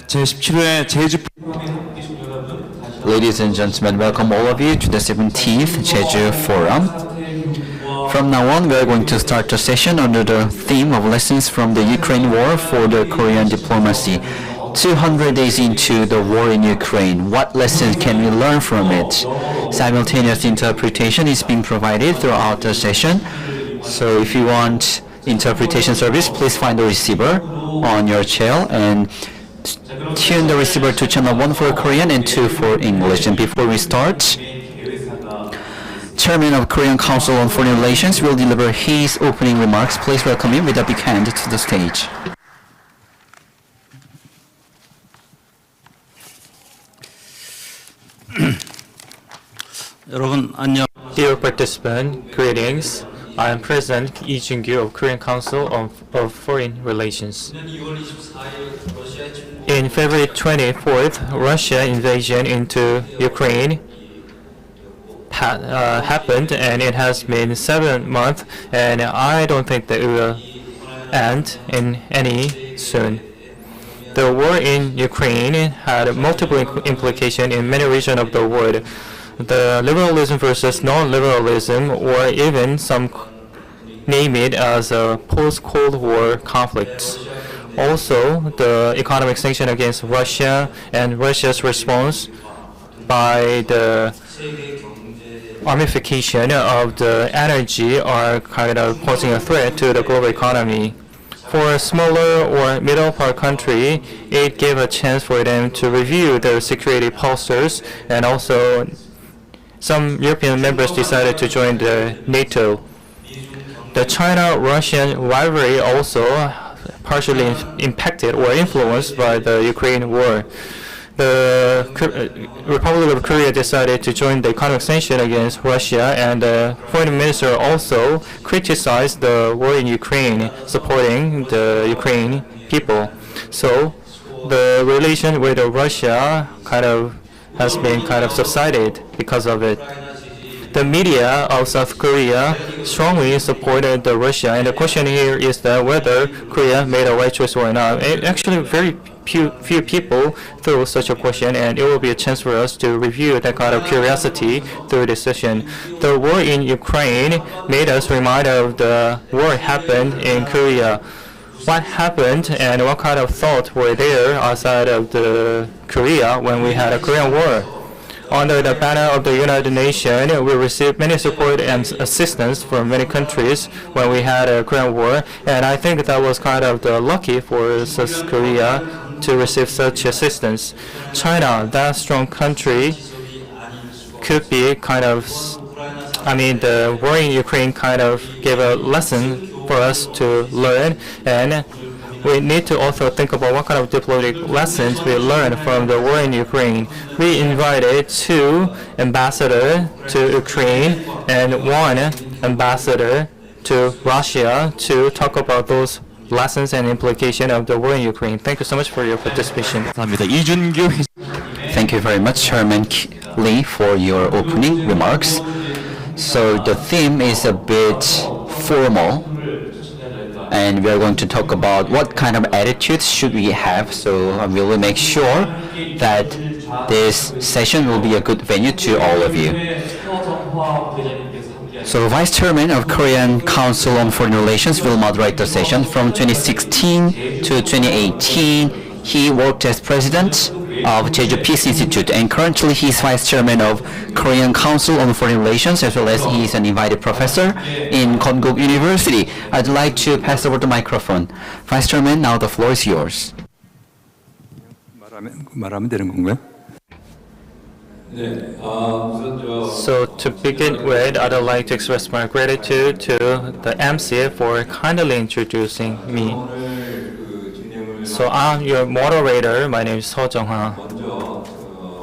제17회 제주 Ladies and gentlemen, welcome all of you to the 17th Jeju Forum. From now on, we are going to start the session under the theme of lessons from the Ukraine war for the Korean diplomacy. 200 days into the war in Ukraine, what lessons can we learn from it? Simultaneous interpretation is being provided throughout the session. So if you want interpretation service, please find the receiver on your chair and tune the receiver to channel 1 for Korean and 2 for English. And before we start, Chairman of Korean Council on Foreign Relations will deliver his opening remarks. Please welcome him with a big hand to the stage. Dear participant, greetings. I am President Lee Jun-gyu of Korean Council of Foreign Relations. In February 24th, Russia invasion into Ukraine happened, and it has been 7 months, and I don't think that it will end in any soon. The war in Ukraine had multiple implications in many regions of the world. The liberalism versus non-liberalism, or even some name it as a post-Cold War conflict. Also, the economic sanction against Russia and Russia's response by the armification of the energy are kind of posing a threat to the global economy. For a smaller or middle-part country, it gave a chance for them to review their security postures, and also some European members decided to join the NATO. The China-Russian rivalry also partially impacted or influenced by the Ukraine war. The Republic of Korea decided to join the economic sanction against Russia, and the foreign minister also criticized the war in Ukraine, supporting the Ukrainian people. So the relation with Russia has been subsided because of it. The media of South Korea strongly supported Russia, and the question here is that whether Korea made a right choice or not. Actually, very few people throw such a question, and it will be a chance for us to review that kind of curiosity through this session. The war in Ukraine made us remind of the war happened in Korea. What happened and what kind of thoughts were there outside of the Korea when we had a Korean war? Under the banner of the United Nations, we received many support and assistance from many countries when we had a Korean war, and I think that was kind of lucky for South Korea to receive such assistance. China, that strong country, could be the war in Ukraine kind of gave a lesson for us to learn, and we need to also think about what kind of diplomatic lessons we learned from the war in Ukraine. We invited 2 ambassadors to Ukraine and 1 ambassador to Russia to talk about those lessons and implications of the war in Ukraine. Thank you so much for your participation. Thank you very much, Chairman Lee, for your opening remarks. So the theme is a bit formal, and we are going to talk about what kind of attitudes should we have. So we will make sure that this session will be a good venue to all of you. So Vice Chairman of Korean Council on Foreign Relations will moderate the session. From 2016 to 2018, he worked as President of Jeju Peace Institute, and currently he is Vice Chairman of Korean Council on Foreign Relations, as well as he is an invited professor in Konkuk University. I'd like to pass over the microphone. Vice Chairman, now the floor is yours. So to begin with, I'd like to express my gratitude to the MC for kindly introducing me. So I'm your moderator. My name is Seo Jung-ha.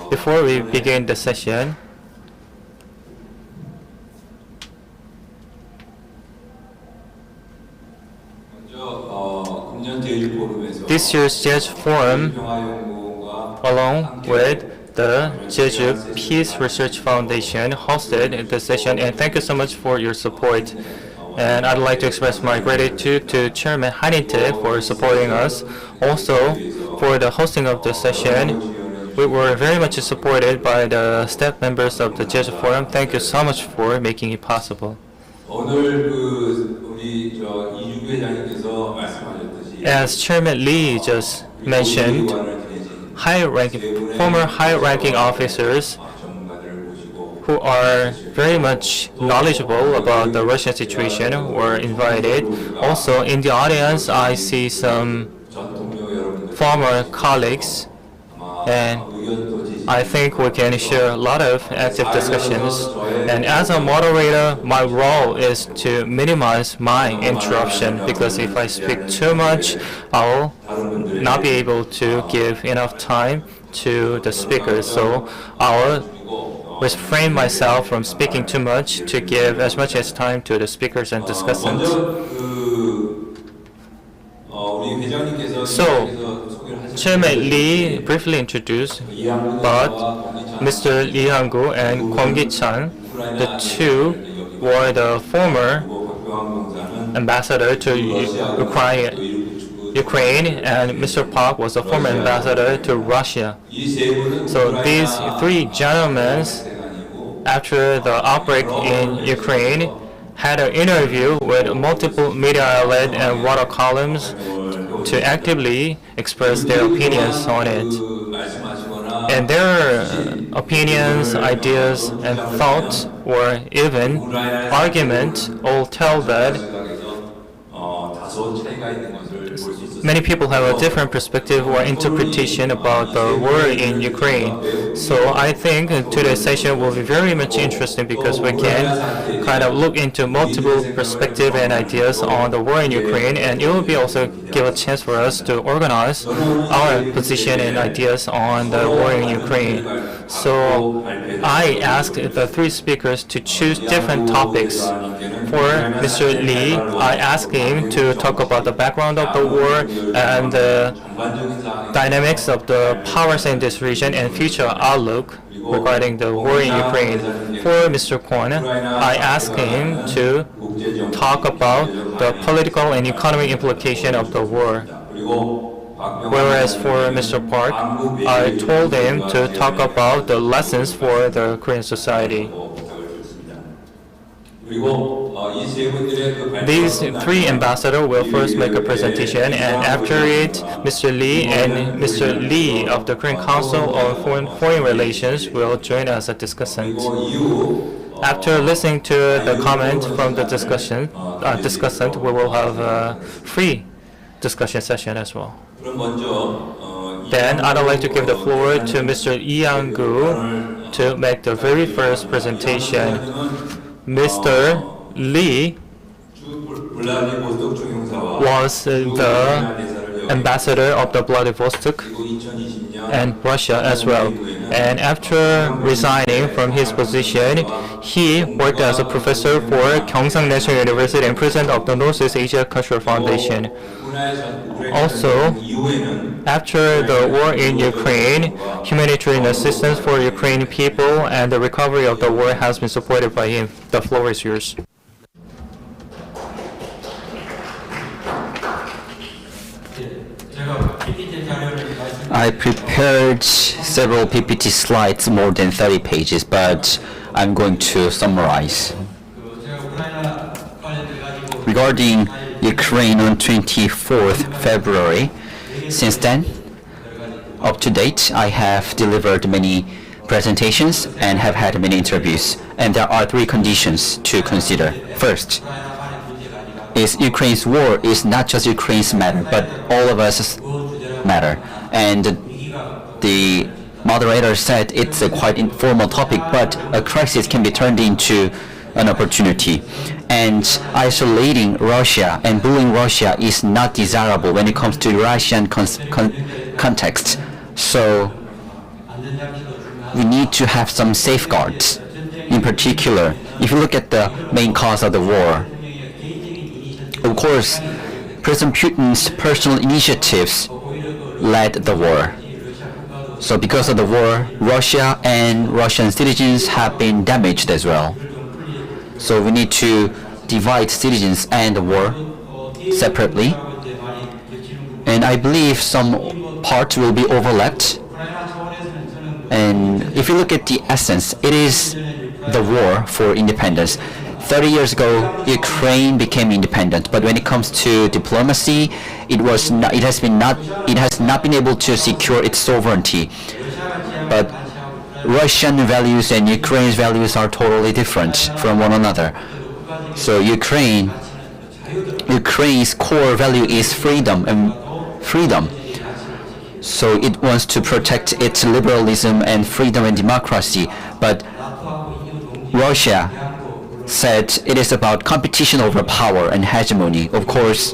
Before we begin the session, this year's Jeju Forum, along with the Jeju Peace Research Foundation, hosted the session, and thank you so much for your support. And I'd like to express my gratitude to Chairman Haninte for supporting us. Also, for the hosting of the session. We were very much supported by the staff members of the Jeju Forum. Thank you so much for making it possible. 오늘 우리 이주구 회장님께서 말씀하셨듯이 As Chairman Lee just mentioned, former high-ranking officers who are very much knowledgeable about the Russian situation were invited. Also, in the audience, I see some former colleagues, and I think we can share a lot of active discussions. And as a moderator, my role is to minimize my interruption, because if I speak too much, I'll not be able to give enough time to the speakers. So I'll refrain myself from speaking too much to give as much as time to the speakers and discussants. So, Chairman Lee briefly introduced, but Mr. Lee Han-gu and Kwon Gi-chan, the two were the former ambassador to Ukraine, and Mr. Park was the former ambassador to Russia. So these three gentlemen, after the outbreak in Ukraine, had an interview with multiple media outlets and water columns to actively express their opinions on it. And their opinions, ideas, and thoughts, or even argument, all tell that many people have a different perspective or interpretation about the war in Ukraine. So I think today's session will be very much interesting, because we can kind of look into multiple perspectives and ideas on the war in Ukraine, and it will be also give a chance for us to organize our position and ideas on the war in Ukraine. So I asked the three speakers to choose different topics. For Mr. Lee, I asked him to talk about the background of the war and the dynamics of the powers in this region and future outlook regarding the war in Ukraine. For Mr. Kwon, I asked him to talk about the political and economic implication of the war. Whereas for Mr. Park, I told him to talk about the lessons for the Korean society. These three ambassadors will first make a presentation, and after it, Mr. Lee and Mr. Lee of the Korean Council on Foreign Relations will join as a discussant. After listening to the comment from the discussant, we will have a free discussion session as well. Then I'd like to give the floor to Mr. Lee Han-gu to make the very first presentation. Mr. Lee was the ambassador of the Vladivostok and Russia as well. And after resigning from his position, he worked as a professor for Gyeongsang National University and president of the Northeast Asia Cultural Foundation. Also, after the war in Ukraine, humanitarian assistance for Ukrainian people and the recovery of the war has been supported by him. The floor is yours. I prepared several PPT slides, more than 30 pages, but I'm going to summarize. Regarding Ukraine on 24th February, since then, up to date, I have delivered many presentations and have had many interviews. And there are three conditions to consider. First, is Ukraine's war is not just Ukraine's matter, but all of us matter. And the moderator said it's a quite informal topic, but a crisis can be turned into an opportunity. And isolating Russia and bullying Russia is not desirable when it comes to Russian context. So we need to have some safeguards. In particular, if you look at the main cause of the war, of course, President Putin's personal initiatives led the war. So because of the war, Russia and Russian citizens have been damaged as well. So we need to divide citizens and the war separately. And I believe some part will be overlapped. And if you look at the essence, it is the war for independence. 30 years ago, Ukraine became independent, but when it comes to diplomacy, it has not been able to secure its sovereignty. But Russian values and Ukraine's values are totally different from one another. So Ukraine's core value is freedom. So it wants to protect its liberalism and freedom and democracy. But Russia said it is about competition over power and hegemony. Of course,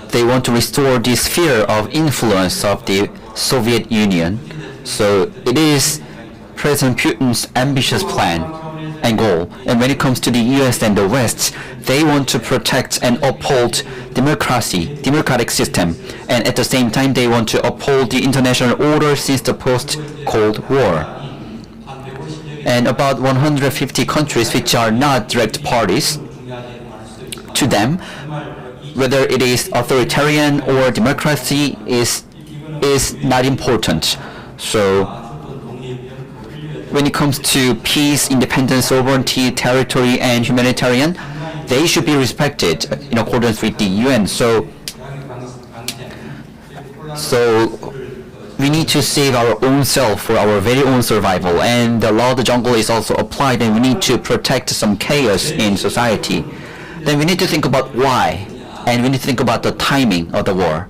they want to restore the sphere of influence of the Soviet Union. So it is President Putin's ambitious plan and goal. And when it comes to the US and the West, they want to protect and uphold democratic system. And at the same time, they want to uphold the international order since the post-Cold War. And about 150 countries which are not direct parties to them, whether it is authoritarian or democracy is not important. So when it comes to peace, independence, sovereignty, territory, and humanitarian, they should be respected in accordance with the UN. So we need to save our own self for our very own survival, and the law of the jungle is also applied, and we need to protect some chaos in society. Then we need to think about why, and we need to think about the timing of the war.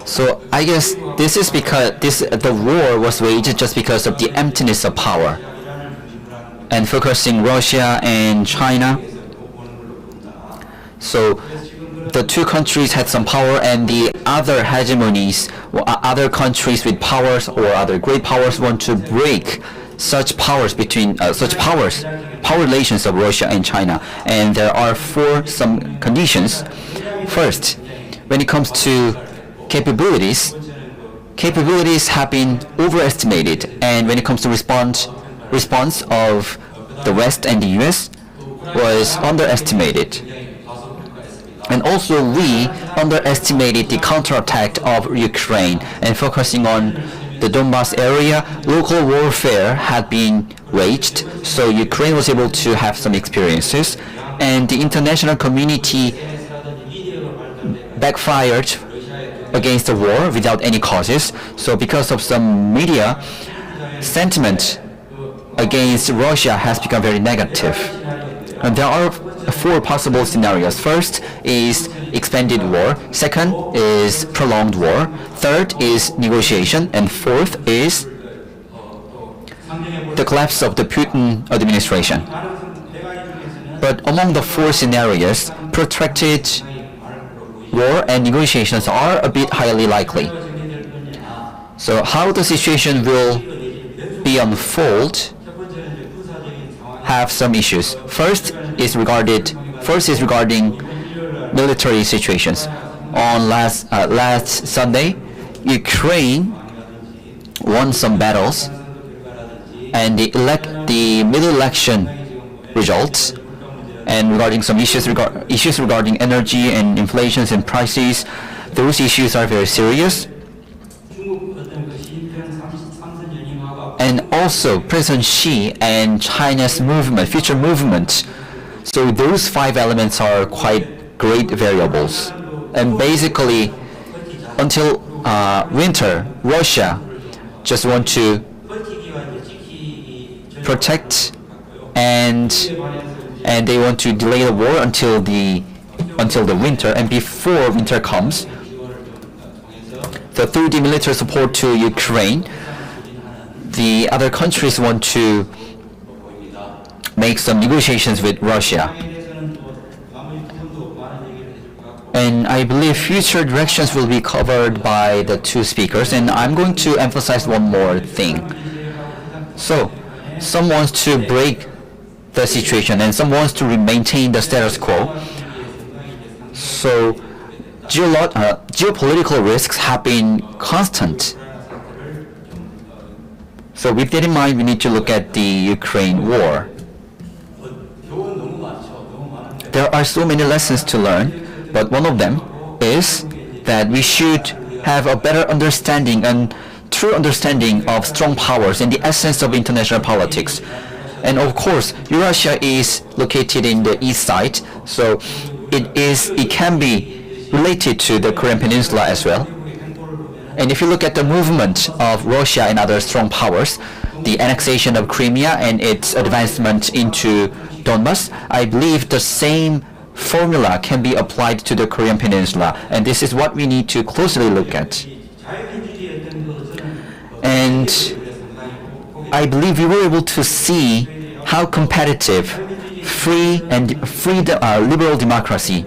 So I guess this is because the war was waged just because of the emptiness of power, and focusing Russia and China. So the two countries had some power, and the other hegemonies, other countries with powers or other great powers want to break such powers between power relations of Russia and China. And there are some conditions. First, when it comes to capabilities have been overestimated, and when it comes to response of the West and the US was underestimated. And also we underestimated the counterattack of Ukraine, and focusing on the Donbas area, local warfare had been waged, so Ukraine was able to have some experiences, and the international community backfired against the war without any causes. So because of some media, sentiment against Russia has become very negative. And there are 4 possible scenarios. First is expanded war. Second is prolonged war. Third is negotiation. And fourth is the collapse of the Putin administration. But among the 4 scenarios, protracted war and negotiations are a bit highly likely. So how the situation will be unfold have some issues. First is regarding military situations. On last Sunday, Ukraine won some battles, and the middle election results, and regarding some issues regarding energy and inflations and prices, those issues are very serious. And also President Xi and China's future movement. So those 5 elements are quite great variables. And basically, until winter, Russia just want to protect, and they want to delay the war until the winter. And before winter comes, through the military support to Ukraine, the other countries want to make some negotiations with Russia. And I believe future directions will be covered by the 2 speakers, and I'm going to emphasize one more thing. So, some wants to break the situation, and some wants to maintain the status quo. So, geopolitical risks have been constant. So with that in mind, we need to look at the Ukraine war. There are so many lessons to learn, but one of them is that we should have a better understanding and true understanding of strong powers and the essence of international politics. And of course, Eurasia is located in the east side, so it can be related to the Korean Peninsula as well. And if you look at the movement of Russia and other strong powers, the annexation of Crimea and its advancement into Donbas, I believe the same formula can be applied to the Korean Peninsula, and this is what we need to closely look at. And I believe we were able to see how competitive, free liberal democracy.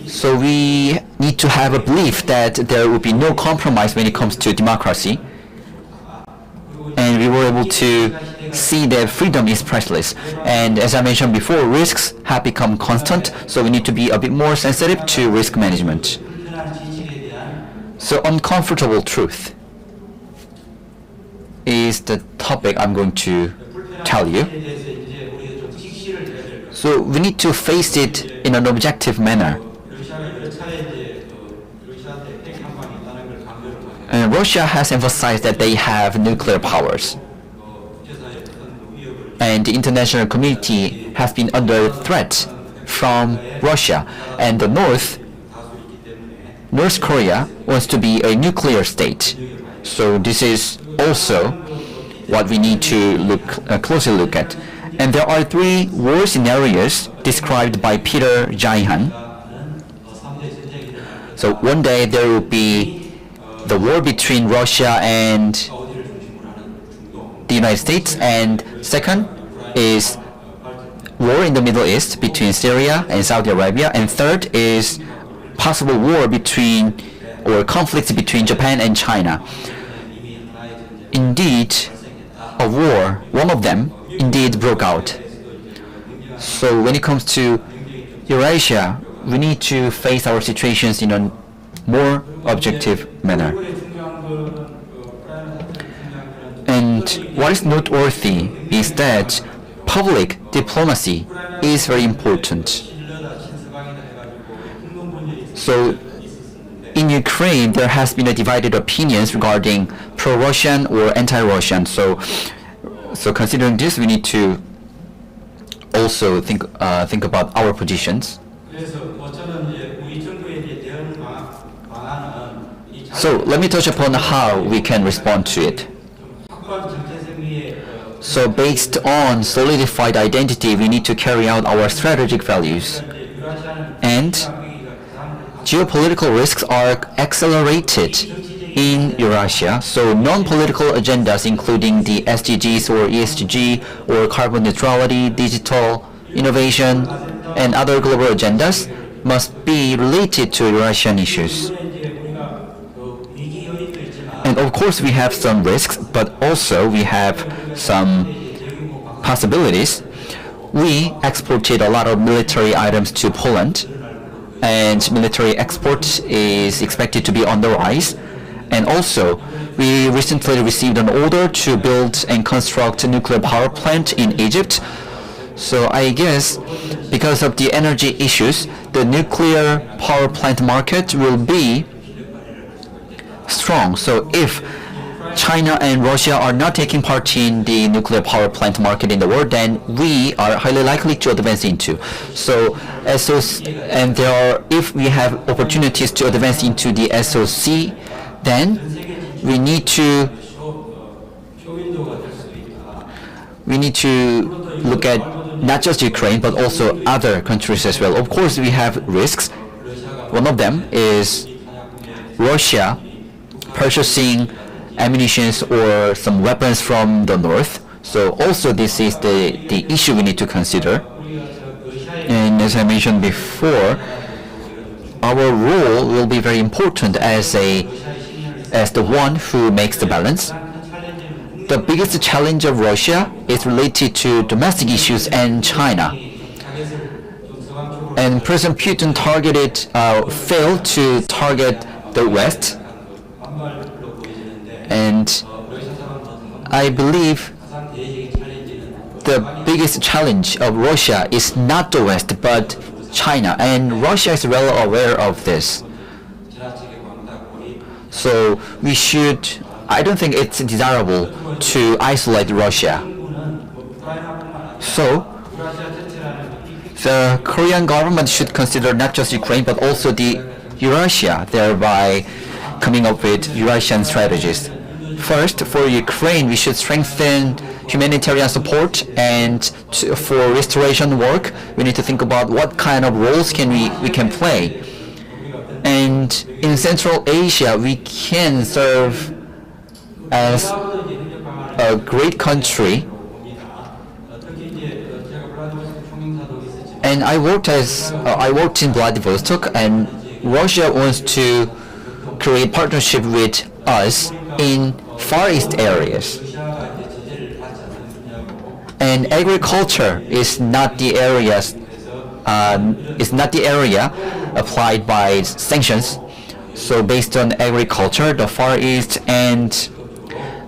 So we need to have a belief that there will be no compromise when it comes to democracy. And we were able to see that freedom is priceless. And as I mentioned before, risks have become constant, so we need to be a bit more sensitive to risk management. So uncomfortable truth is the topic I'm going to tell you. So we need to face it in an objective manner. And Russia has emphasized that they have nuclear powers. And the international community has been under threat from Russia. And the North Korea wants to be a nuclear state. So this is also what we need to closely look at. And there are three war scenarios described by Peter Jaihan. So one day there will be the war between Russia and the United States, and second is war in the Middle East between Syria and Saudi Arabia, and third is possible war between or conflicts between Japan and China. Indeed, a war, one of them, indeed broke out. So when it comes to Eurasia, we need to face our situations in a more objective manner. And what is noteworthy is that public diplomacy is very important. So in Ukraine, there has been a divided opinions regarding pro-Russian or anti-Russian. So considering this, we need to also think about our positions. So let me touch upon how we can respond to it. So based on solidified identity, we need to carry out our strategic values. And geopolitical risks are accelerated in Eurasia, so non-political agendas including the SDGs or ESG or carbon neutrality, digital innovation, and other global agendas must be related to Eurasian issues. And of course we have some risks, but also we have some possibilities. We exported a lot of military items to Poland, and military export is expected to be on the rise. And also, we recently received an order to build and construct a nuclear power plant in Egypt. So I guess because of the energy issues, the nuclear power plant market will be strong. So if China and Russia are not taking part in the nuclear power plant market in the world, then we are highly likely to advance into. So and if we have opportunities to advance into the SOC, then we need to look at not just Ukraine but also other countries as well. Of course, we have risks. One of them is Russia purchasing ammunitions or some weapons from the north. So also this is the issue we need to consider. And as I mentioned before, our role will be very important as the one who makes the balance. The biggest challenge of Russia is related to domestic issues and China. And President Putin failed to target the West. And I believe the biggest challenge of Russia is not the West, but China, and Russia is well aware of this. So I don't think it's desirable to isolate Russia. So the Korean government should consider not just Ukraine, but also the Eurasia, thereby coming up with Eurasian strategies. First, for Ukraine, we should strengthen humanitarian support, and for restoration work, we need to think about what kind of roles we can play. And in Central Asia, we can serve as a great country. And I worked in Vladivostok, and Russia wants to create partnership with us in Far East areas. And agriculture is not the area applied by sanctions. So based on agriculture, the Far East, and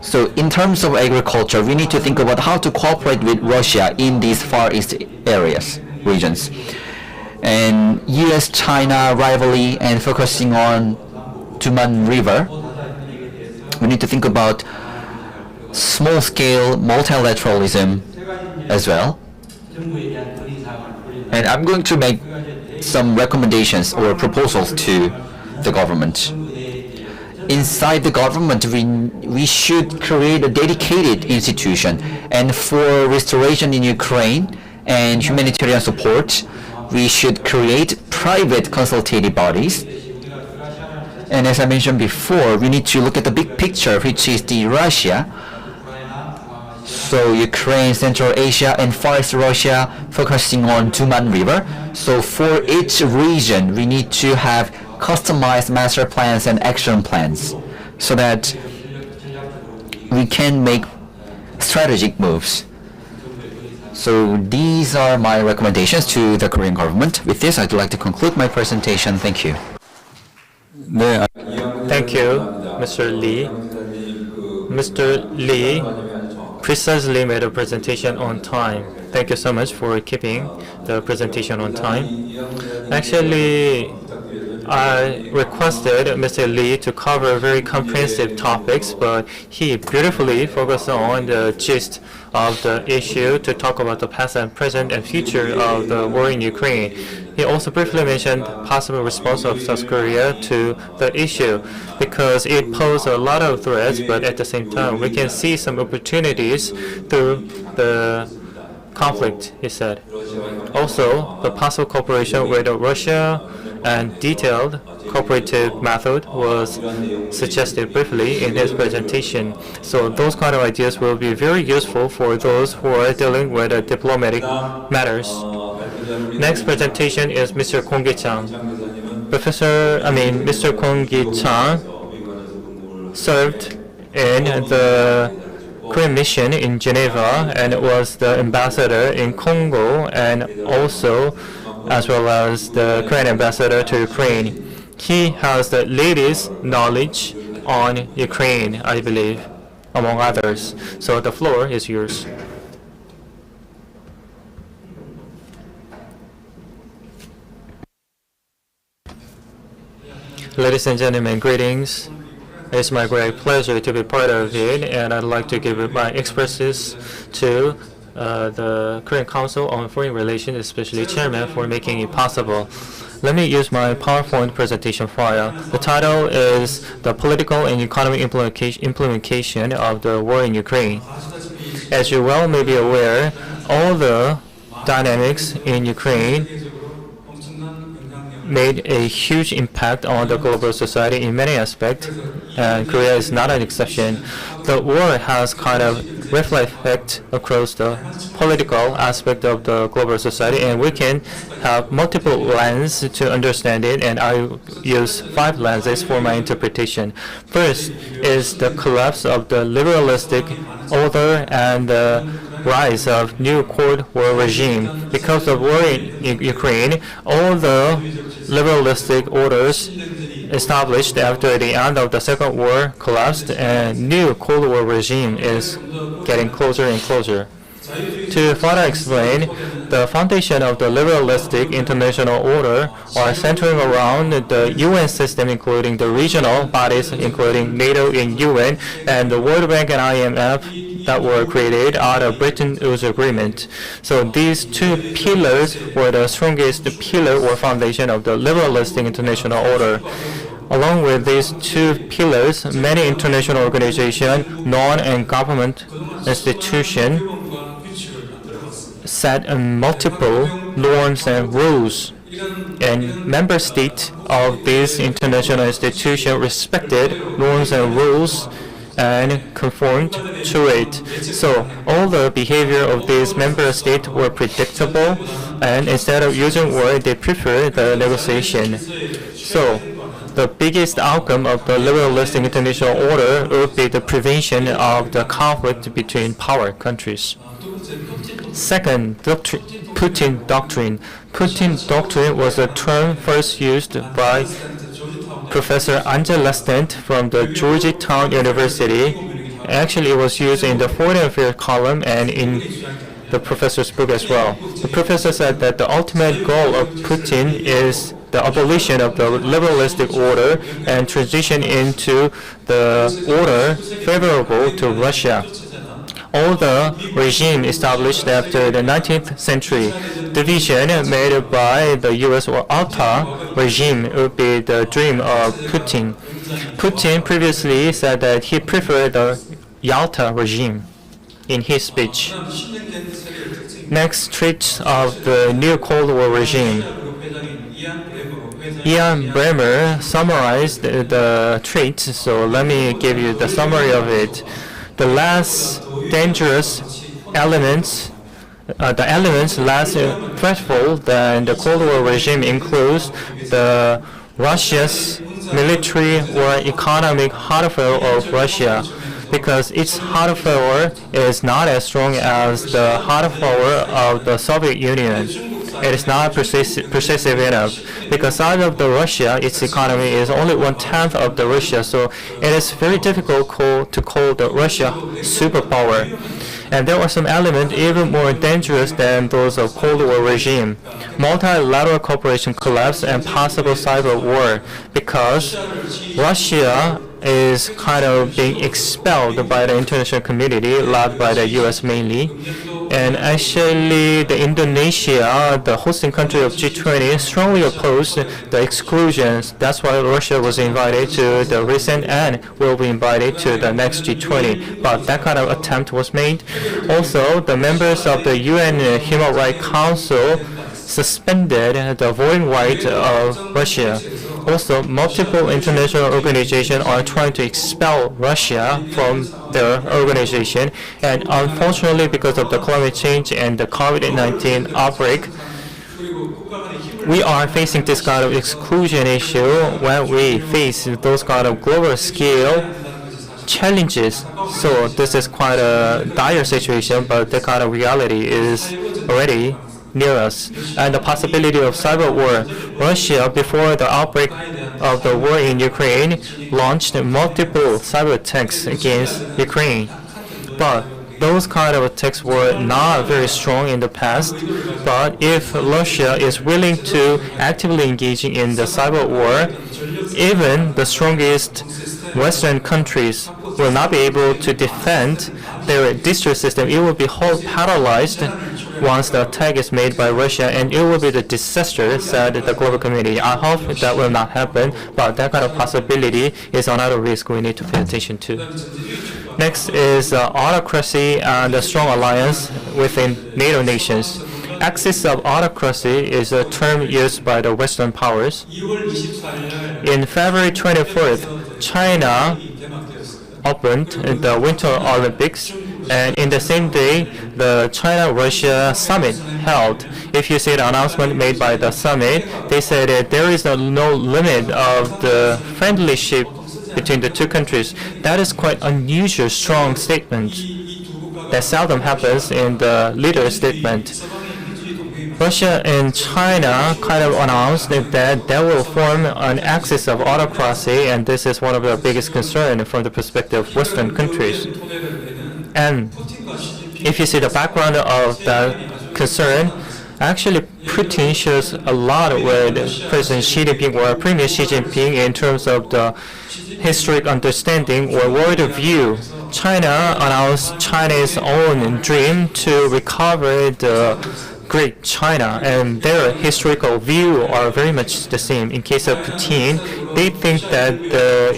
so in terms of agriculture, we need to think about how to cooperate with Russia in these Far East regions. And U.S.-China rivalry and focusing on Tuman River, we need to think about small-scale multilateralism as well. And I'm going to make some recommendations or proposals to the government. Inside the government, we should create a dedicated institution. And for restoration in Ukraine and humanitarian support, we should create private consultative bodies. And as I mentioned before, we need to look at the big picture, which is the Russia. So Ukraine, Central Asia, and Far East Russia, focusing on Tuman River. So for each region, we need to have customized master plans and action plans so that we can make strategic moves. So these are my recommendations to the Korean government. With this, I'd like to conclude my presentation. Thank you. Thank you, Mr. Lee. Mr. Lee precisely made a presentation on time. Thank you so much for keeping the presentation on time. Actually, I requested Mr. Lee to cover very comprehensive topics, but he beautifully focused on the gist of the issue to talk about the past and present and future of the war in Ukraine. He also briefly mentioned possible response of South Korea to the issue because it posed a lot of threats, but at the same time we can see some opportunities through the conflict, he said. Also, the possible cooperation with Russia and detailed cooperative method was suggested briefly in his presentation. So those kind of ideas will be very useful for those who are dealing with diplomatic matters. Next presentation is Mr. Kwon Gi-chang. Mr. Kwon Gi-chang served in the Korean mission in Geneva and was the ambassador in Congo and also as well as the Korean ambassador to Ukraine. He has the latest knowledge on Ukraine, I believe, among others. So the floor is yours. Ladies and gentlemen, greetings. It's my great pleasure to be part of it, and I'd like to give my expresses to the Korean Council on Foreign Relations, especially Chairman, for making it possible. Let me use my PowerPoint presentation file. The title is The Political and Economic Implementation of the War in Ukraine. As you well may be aware, all the dynamics in Ukraine made a huge impact on the global society in many aspects, and Korea is not an exception. The war has kind of ripple effect across the political aspect of the global society, and we can have multiple lenses to understand it, and I use 5 lenses for my interpretation. First is the collapse of the liberalistic order and the rise of new Cold War regime. Because of war in Ukraine, all the liberalistic orders established after the end of the Second War collapsed, and new Cold War regime is getting closer and closer. To further explain, the foundation of the liberalistic international order are centering around the UN system, including the regional bodies, including NATO and UN, and the World Bank and IMF that were created out of Bretton Woods Agreement. So these two pillars were the strongest pillar or foundation of the liberalistic international order. Along with these two pillars, many international organizations, non- and government institutions set multiple norms and rules, and member states of these international institutions respected norms and rules and conformed to it. So all the behavior of these member states were predictable, and instead of using word, they preferred the negotiation. So the biggest outcome of the liberalistic international order would be the prevention of the conflict between power countries. Second, Putin Doctrine. Putin Doctrine was a term first used by Professor Angela Stent from the Georgetown University. Actually, it was used in the Foreign Affairs column and in the professor's book as well. The professor said that the ultimate goal of Putin is the abolition of the liberalistic order and transition into the order favorable to Russia. All the regime established after the 19th century division made by the US or Alta regime would be the dream of Putin. Putin previously said that he preferred the Yalta regime in his speech. Next, traits of the new Cold War regime. Ian Bremmer summarized the traits, so let me give you the summary of it. The less dangerous elements, the elements less threatful than the Cold War regime includes the Russia's military or economic hardware of Russia, because its hardware is not as strong as the hardware of the Soviet Union. It is not persuasive enough, because out of the Russia, its economy is only 1/10 of the Russia, so it is very difficult to call the Russia superpower. And there are some elements even more dangerous than those of Cold War regime. Multilateral cooperation collapse and possible cyber war, because Russia is kind of being expelled by the international community, led by the US mainly. And actually, the Indonesia, the hosting country of G20, strongly opposed the exclusions. That's why Russia was invited to the recent and will be invited to the next G20. But that kind of attempt was made. Also, the members of the UN Human Rights Council suspended the voting right of Russia. Also, multiple international organizations are trying to expel Russia from their organization, and unfortunately, because of the climate change and the COVID-19 outbreak, we are facing this kind of exclusion issue when we face those kind of global scale challenges. So this is quite a dire situation, but the kind of reality is already near us. And the possibility of cyber war. Russia, before the outbreak of the war in Ukraine, launched multiple cyber attacks against Ukraine. But those kind of attacks were not very strong in the past. But if Russia is willing to actively engage in the cyber war, even the strongest Western countries will not be able to defend their district system. It will be whole paralyzed once the attack is made by Russia, and it will be the disaster, said the global community. I hope that will not happen, but that kind of possibility is another risk we need to pay attention to. Next is autocracy and a strong alliance within NATO nations. Axis of autocracy is a term used by the Western powers. In February 24th, China opened the Winter Olympics, and in the same day, the China-Russia summit held. If you see the announcement made by the summit, they said that there is no limit of the friendship between the two countries. That is quite unusual, strong statement that seldom happens in the leader statement. Russia and China kind of announced that they will form an axis of autocracy, and this is one of the biggest concerns from the perspective of Western countries. And if you see the background of that concern, actually Putin shares a lot with President Xi Jinping or Premier Xi Jinping in terms of the historic understanding or world view. China announced China's own dream to recover the Great China, and their historical view are very much the same. In case of Putin, they think that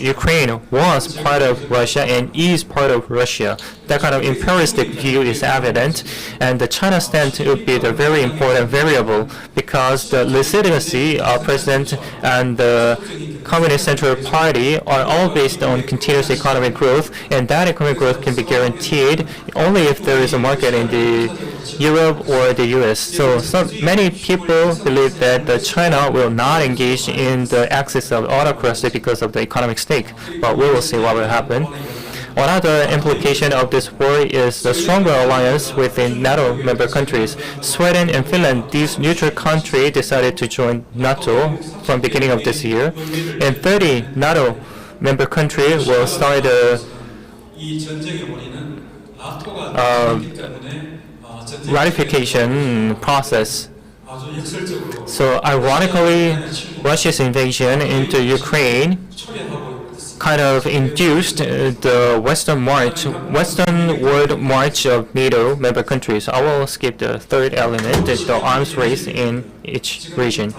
Ukraine was part of Russia and is part of Russia. That kind of imperialistic view is evident, and the China stance would be the very important variable because the legitimacy of President and the Communist Central Party are all based on continuous economic growth, and that economic growth can be guaranteed only if there is a market in the Europe or the US. So many people believe that China will not engage in the axis of autocracy because of the economic stake, but we will see what will happen. Another implication of this war is the stronger alliance within NATO member countries. Sweden and Finland, these neutral countries, decided to join NATO from beginning of this year, and 30 NATO member countries will start a ratification process. So ironically, Russia's invasion into Ukraine kind of induced the Western world march of NATO member countries. I will skip the third element, the arms race in each region.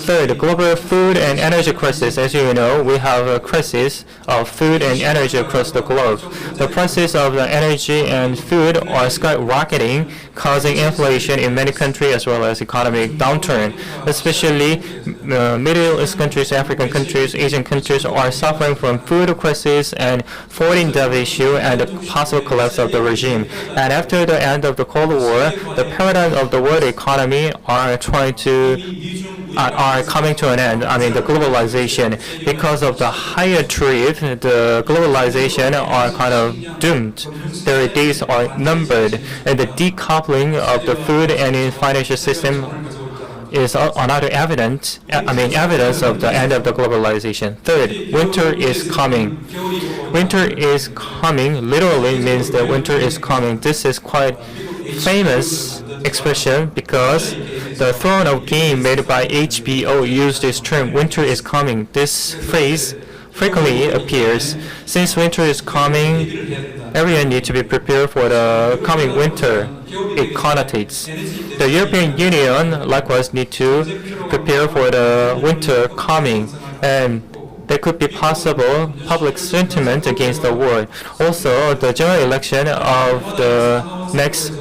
Third, global food and energy crisis. As you know, we have a crisis of food and energy across the globe. The prices of the energy and food are skyrocketing, causing inflation in many countries as well as economic downturn. Especially Middle East countries, African countries, Asian countries are suffering from food crisis and foreign debt issue and the possible collapse of the regime. And after the end of the Cold War, the paradigm of the world economy are coming to an end. I mean, the globalization, because of the higher tariff, the globalization are kind of doomed. Their days are numbered, and the decoupling of the food and financial system is another evidence of the end of the globalization. Third, winter is coming. Winter is coming literally means that winter is coming. This is quite famous expression because the Throne of Game made by HBO used this term, winter is coming. This phrase frequently appears. Since winter is coming, everyone needs to be prepared for the coming winter. It connotates. The European Union likewise need to prepare for the winter coming, and there could be possible public sentiment against the war. Also, the general election of the next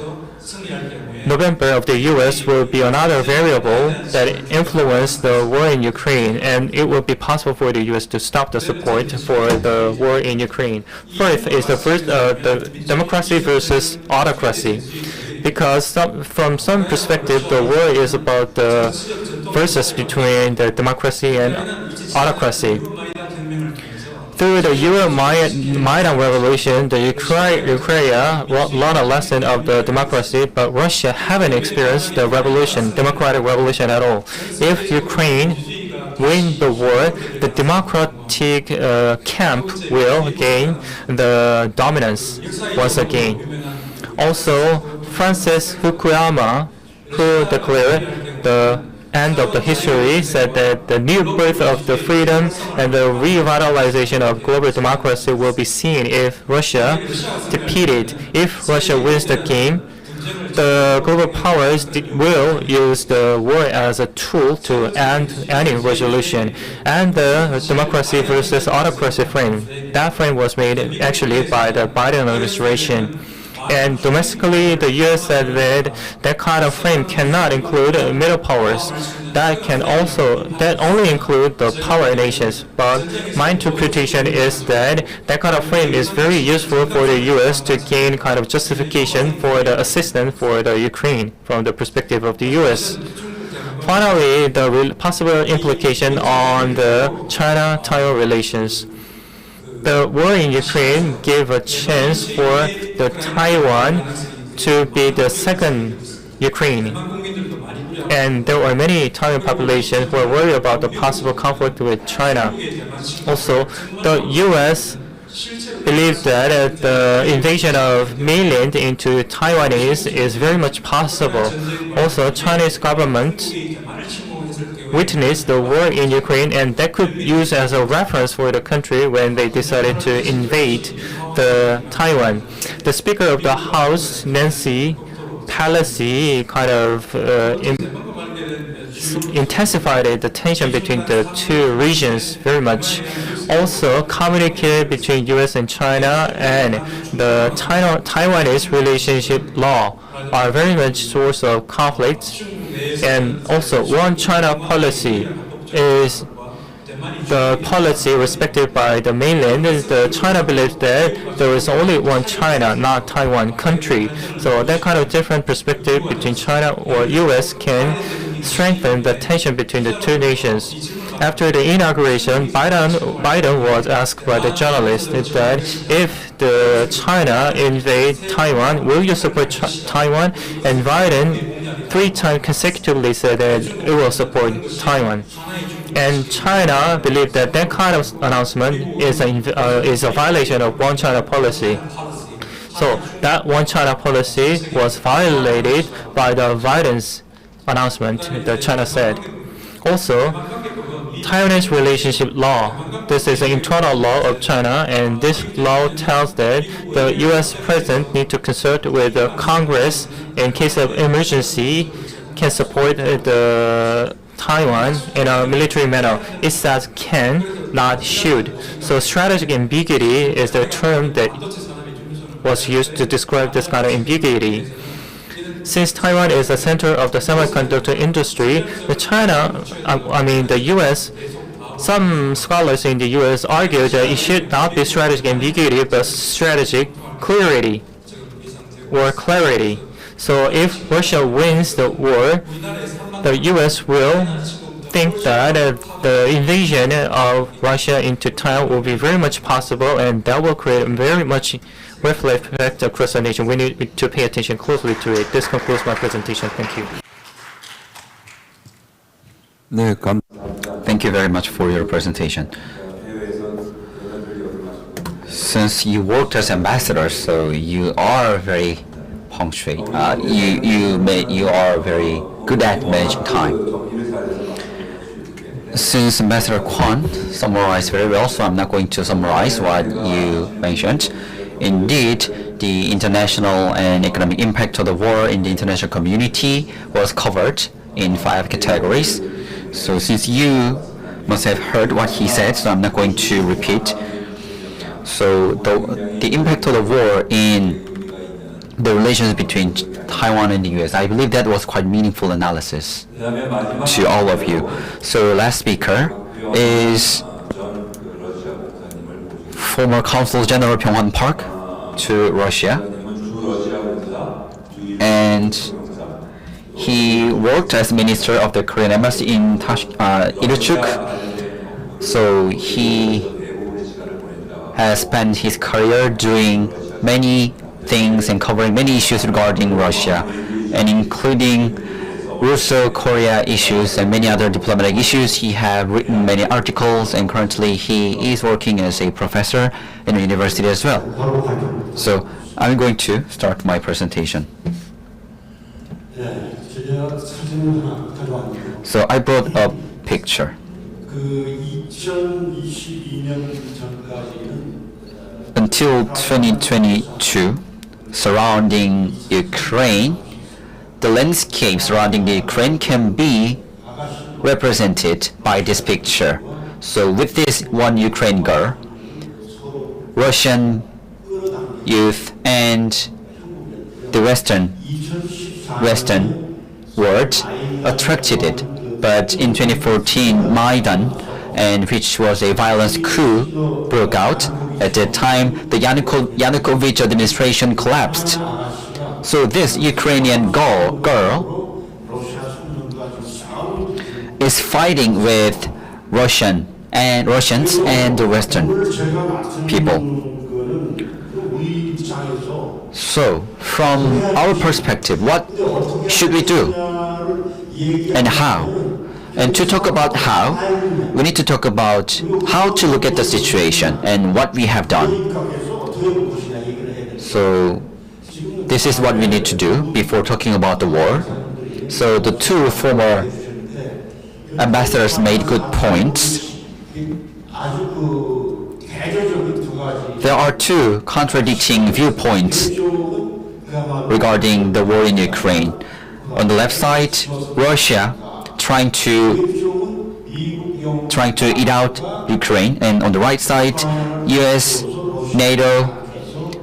November of the U.S. will be another variable that influence the war in Ukraine, and it will be possible for the U.S. to stop the support for the war in Ukraine. Fourth is the democracy versus autocracy, because from some perspective, the war is about the versus between the democracy and autocracy. Through the Euro-Maidan revolution, the Ukraine learned a lesson of the democracy, but Russia haven't experienced the democratic revolution at all. If Ukraine win the war, the democratic camp will gain the dominance once again. Also, Francis Fukuyama, who declared the end of the history, said that the new birth of the freedom and the revitalization of global democracy will be seen if Russia defeated. If Russia wins the game, the global powers will use the war as a tool to end any resolution. And the democracy versus autocracy frame, that frame was made actually by the Biden administration. And domestically, the U.S. said that that kind of frame cannot include middle powers. That only include the power nations. But my interpretation is that that kind of frame is very useful for the U.S. to gain kind of justification for the assistance for the Ukraine from the perspective of the U.S. Finally, the possible implication on the China-Taiwan relations. The war in Ukraine gave a chance for the Taiwan to be the second Ukraine. And there are many Taiwan populations who are worried about the possible conflict with China. Also, the U.S. believes that the invasion of mainland into Taiwanese is very much possible. Also, Chinese government witnessed the war in Ukraine, and that could use as a reference for the country when they decided to invade the Taiwan. The Speaker of the House, Nancy Pelosi, kind of intensified the tension between the two regions very much. Also, communique between U.S. and China and the Taiwanese relationship law are very much source of conflict. And also, one China policy is the policy respected by the mainland. The China believes that there is only one China, not Taiwan country. So that kind of different perspective between China or U.S. can strengthen the tension between the two nations. After the inauguration, Biden was asked by the journalist that if the China invade Taiwan, will you support Taiwan? And Biden 3 times consecutively said that it will support Taiwan. And China believed that that kind of announcement is a violation of one China policy. So that one China policy was violated by the Biden's announcement, that China said. Also, Taiwanese relationship law. This is an internal law of China, and this law tells that the U.S. president needs to consult with the Congress in case of emergency, can support the Taiwan in a military manner. It says can, not should. So strategic ambiguity is the term that was used to describe this kind of ambiguity. Since Taiwan is the center of the semiconductor industry, the U.S., some scholars in the U.S. argue that it should not be strategic ambiguity, but strategic clarity or clarity. So if Russia wins the war, the U.S. will think that the invasion of Russia into Taiwan will be very much possible, and that will create very much ripple effect across the nation. We need to pay attention closely to it. This concludes my presentation. Thank you. Thank you very much for your presentation. Since you worked as ambassador, so you are very punctual. You are very good at managing time. Since Ambassador Kwon summarized very well, so I'm not going to summarize what you mentioned. Indeed, the international and economic impact of the war in the international community was covered in 5 categories. So since you must have heard what he said, so I'm not going to repeat. So the impact of the war in the relations between Taiwan and the U.S., I believe that was quite meaningful analysis to all of you. So last speaker is former Consul General Byung-hwan Park to Russia, and he worked as Minister of the Korean Embassy in Irchuk. So he has spent his career doing many things and covering many issues regarding Russia, and including Russo-Korea issues and many other diplomatic issues. He has written many articles, and currently he is working as a professor in a university as well. So I'm going to start my presentation. So I brought a picture. Until 2022, surrounding Ukraine, the landscape surrounding the Ukraine can be represented by this picture. So with this one Ukraine girl, Russian youth and the Western world attracted it. But in 2014, Maidan, and which was a violent coup, broke out. At that time, the Yanukovych administration collapsed. So this Ukrainian girl is fighting with Russians and the Western people. So from our perspective, what should we do? and how. And to talk about how, we need to talk about how to look at the situation and what we have done. So this is what we need to do before talking about the war. So the two former ambassadors made good points. There are two contradicting viewpoints regarding the war in Ukraine. On the left side, Russia trying to eat out Ukraine, and on the right side, US, NATO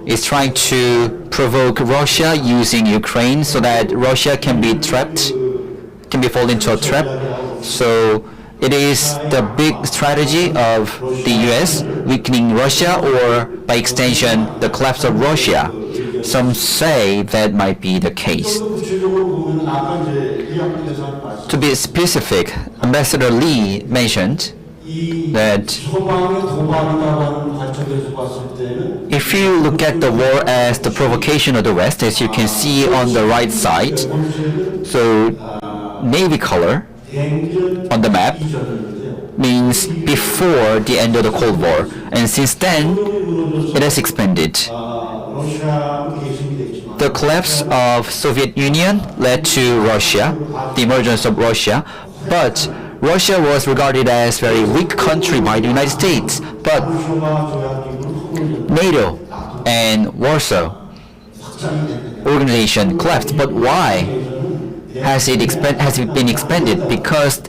is trying to provoke Russia using Ukraine so that Russia can be fall into a trap. So it is the big strategy of the US, weakening Russia, or by extension, the collapse of Russia. Some say that might be the case. To be specific, Ambassador Lee mentioned that if you look at the war as the provocation of the West, as you can see on the right side, so navy color on the map means before the end of the Cold War, and since then it has expanded. The collapse of Soviet Union led to Russia, the emergence of Russia, but Russia was regarded as a very weak country by the United States. But NATO and Warsaw Organization collapsed. But why has it been expanded? Because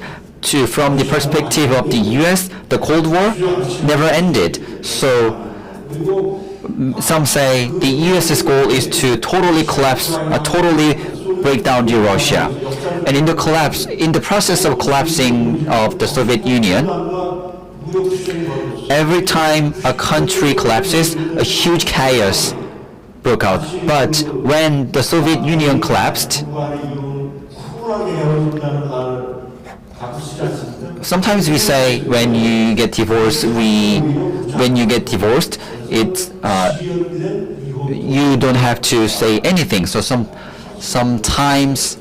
from the perspective of the US, the Cold War never ended. So some say the US's goal is to totally break down the Russia. And in the process of collapsing of the Soviet Union, every time a country collapses, a huge chaos broke out. But when the Soviet Union collapsed, sometimes we say when you get divorced, it's you don't have to say anything. So sometimes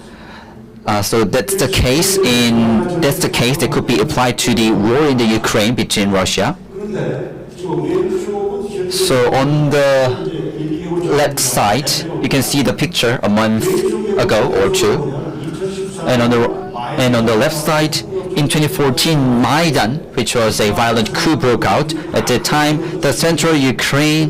so that's the case that could be applied to the war in the Ukraine between Russia. So on the left side, you can see the picture a month ago or two, and on the left side, in 2014, Maidan, which was a violent coup, broke out. At the time, the central Ukraine,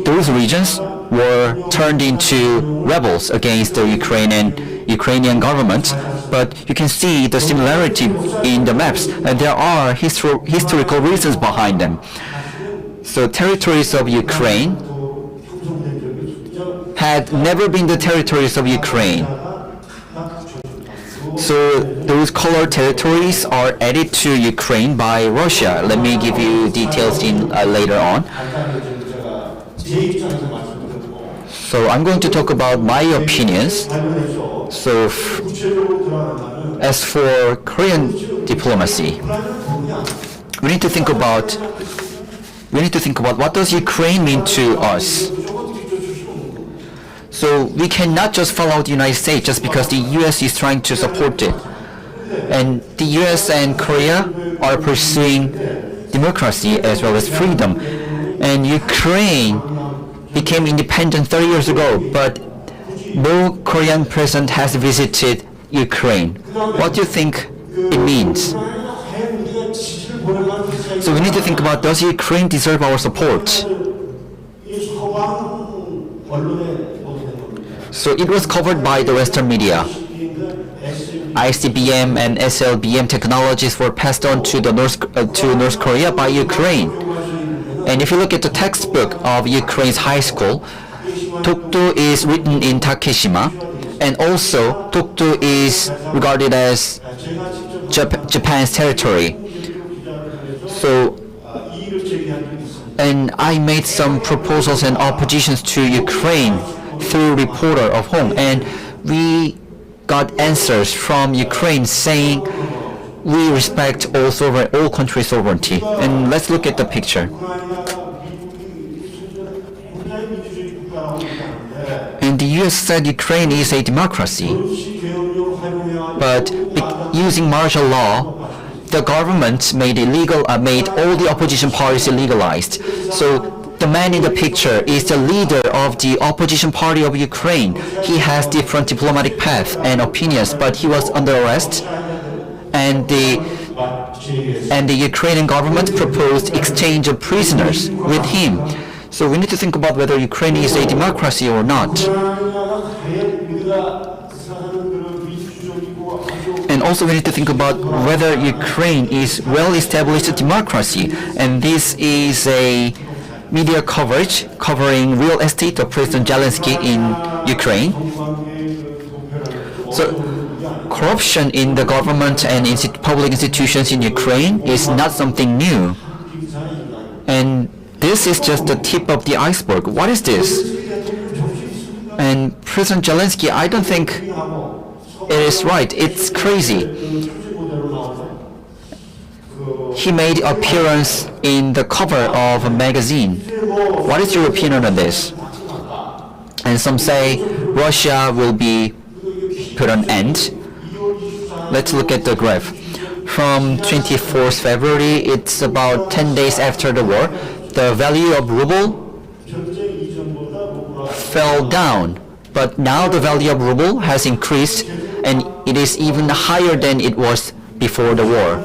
those regions were turned into rebels against the Ukrainian government. But you can see the similarity in the maps, and there are historical reasons behind them. So territories of Ukraine had never been the territories of Ukraine. So those colored territories are added to Ukraine by Russia. Let me give you details later on. So I'm going to talk about my opinions. So as for Korean diplomacy, we need to think about what does Ukraine mean to us. So we cannot just follow the United States just because the US is trying to support it. And the US and Korea are pursuing democracy as well as freedom. And Ukraine became independent 30 years ago, but no Korean president has visited Ukraine. What do you think it means? So we need to think about, does Ukraine deserve our support? So it was covered by the Western media. ICBM and SLBM technologies were passed on to North Korea by Ukraine. And if you look at the textbook of Ukraine's high school, Dokdo is written in Takeshima, and also Dokdo is regarded as Japan's territory. So, and I made some proposals and oppositions to Ukraine through reporter of home, and we got answers from Ukraine saying we respect all country sovereignty. And let's look at the picture. And the US said Ukraine is a democracy. But using martial law, the government made all the opposition parties illegalized. So the man in the picture is the leader of the opposition party of Ukraine. He has different diplomatic paths and opinions, but he was under arrest, and the Ukrainian government proposed exchange of prisoners with him. So we need to think about whether Ukraine is a democracy or not. And also we need to think about whether Ukraine is well-established democracy. And this is a media coverage covering real estate of President Zelensky in Ukraine. So corruption in the government and public institutions in Ukraine is not something new. And this is just the tip of the iceberg. What is this? And President Zelensky, I don't think it is right. It's crazy. He made appearance in the cover of a magazine. What is your opinion on this? And some say Russia will be put an end. Let's look at the graph. From 24th February, it's about 10 days after the war, the value of ruble fell down. But now the value of ruble has increased, and it is even higher than it was before the war.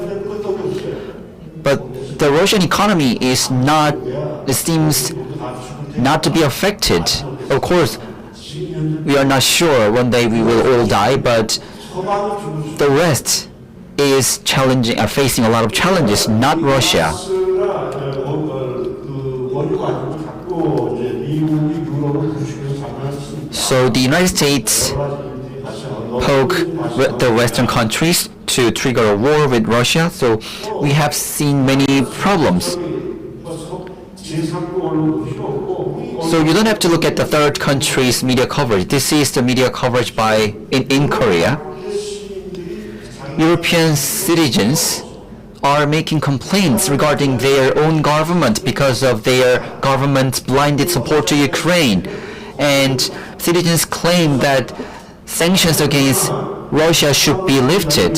But the Russian economy is not, it seems not to be affected. Of course, we are not sure one day we will all die, but the rest is facing a lot of challenges, not Russia. So the United States poke the Western countries to trigger a war with Russia. So we have seen many problems. So you don't have to look at the third country's media coverage. This is the media coverage in Korea. European citizens are making complaints regarding their own government because of their government's blinded support to Ukraine. And citizens claim that sanctions against Russia should be lifted.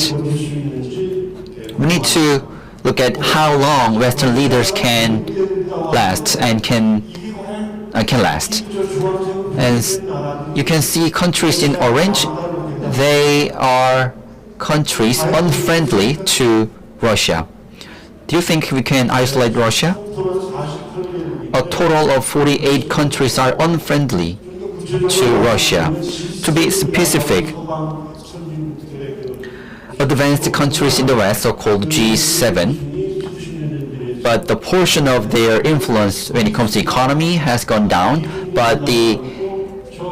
We need to look at how long Western leaders can last and can last. As you can see, countries in orange, they are countries unfriendly to Russia. Do you think we can isolate Russia? A total of 48 countries are unfriendly to Russia. To be specific, advanced countries in the West are called G7, but the portion of their influence when it comes to economy has gone down, but the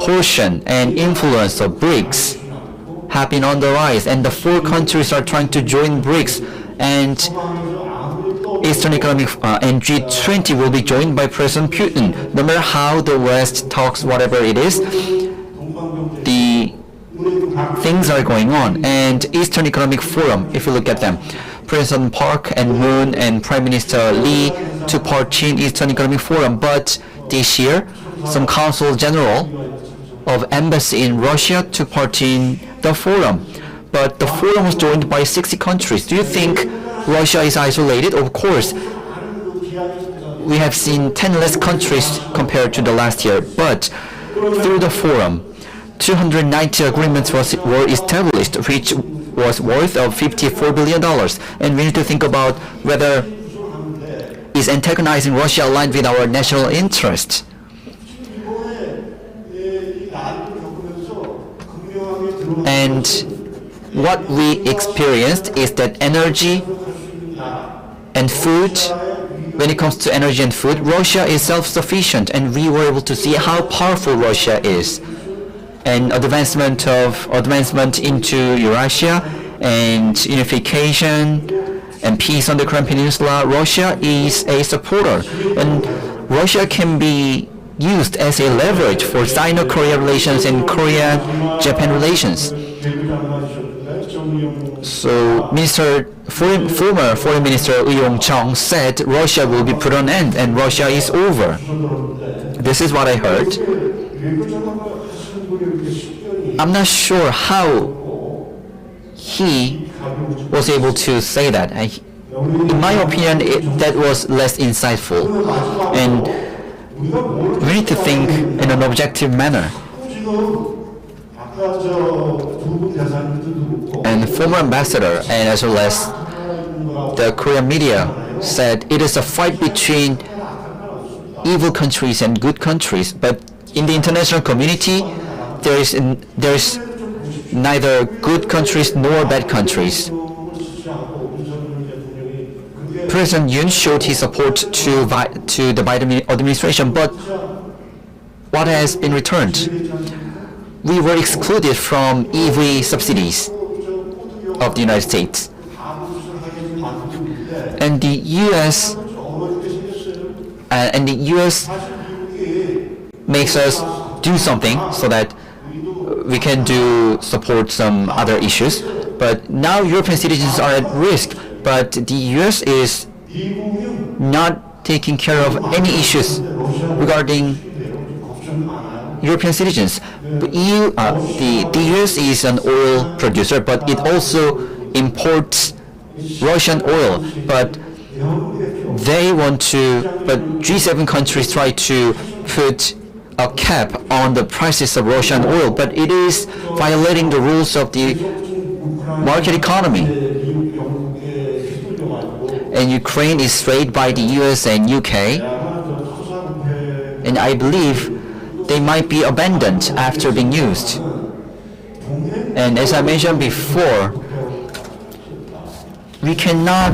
portion and influence of BRICS have been on the rise, and the 4 countries are trying to join BRICS, and Eastern Economic and G20 will be joined by President Putin. No matter how the West talks, whatever it is, the things are going on. And Eastern Economic Forum, if you look at them, President Park and Moon and Prime Minister Lee took part in Eastern Economic Forum. But this year, some Consul General of Embassy in Russia took part in the forum. But the forum was joined by 60 countries. Do you think Russia is isolated? Of course. We have seen 10 less countries compared to the last year. But through the forum, 290 agreements were established, which was worth of $54 billion. And we need to think about whether is antagonizing Russia aligned with our national interest. And what we experienced is that energy and food, when it comes to energy and food, Russia is self-sufficient, and we were able to see how powerful Russia is. And advancement into Eurasia and unification and peace on the Korean Peninsula, Russia is a supporter. And Russia can be used as a leverage for Sino-Korea relations and Korea-Japan relations. So former Foreign Minister Lee Yong-chung said Russia will be put on end and Russia is over. This is what I heard. I'm not sure how he was able to say that. In my opinion, that was less insightful, and we need to think in an objective manner. And former ambassador and as well as the Korean media said it is a fight between evil countries and good countries, but in the international community there is neither good countries nor bad countries. President Yoon showed his support to the Biden administration, but what has been returned? We were excluded from EV subsidies of the United States. And the US makes us do something so that we can support some other issues. But now European citizens are at risk, but the US is not taking care of any issues regarding European citizens. The US is an oil producer, but it also imports Russian oil. But G7 countries try to put a cap on the prices of Russian oil, but it is violating the rules of the market economy. And Ukraine is swayed by the US and UK, and I believe they might be abandoned after being used. And as I mentioned before, we cannot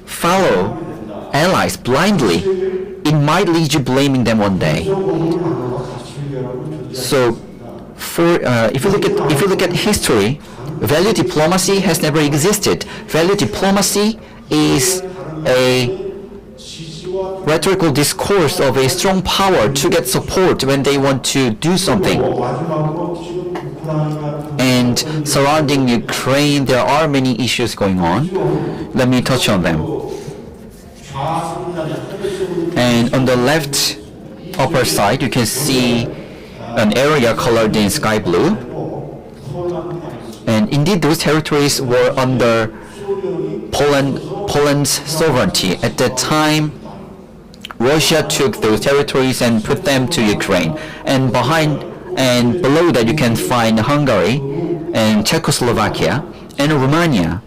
follow allies blindly. It might lead you blaming them one day. So, if you look at history, value diplomacy has never existed. Value diplomacy is a rhetorical discourse of a strong power to get support when they want to do something. And surrounding Ukraine, there are many issues going on. Let me touch on them. And on the left upper side, you can see an area colored in sky blue. And indeed, those territories were under Poland's sovereignty. At that time, Russia took those territories and put them to Ukraine. And below that, you can find Hungary and Czechoslovakia and Romania.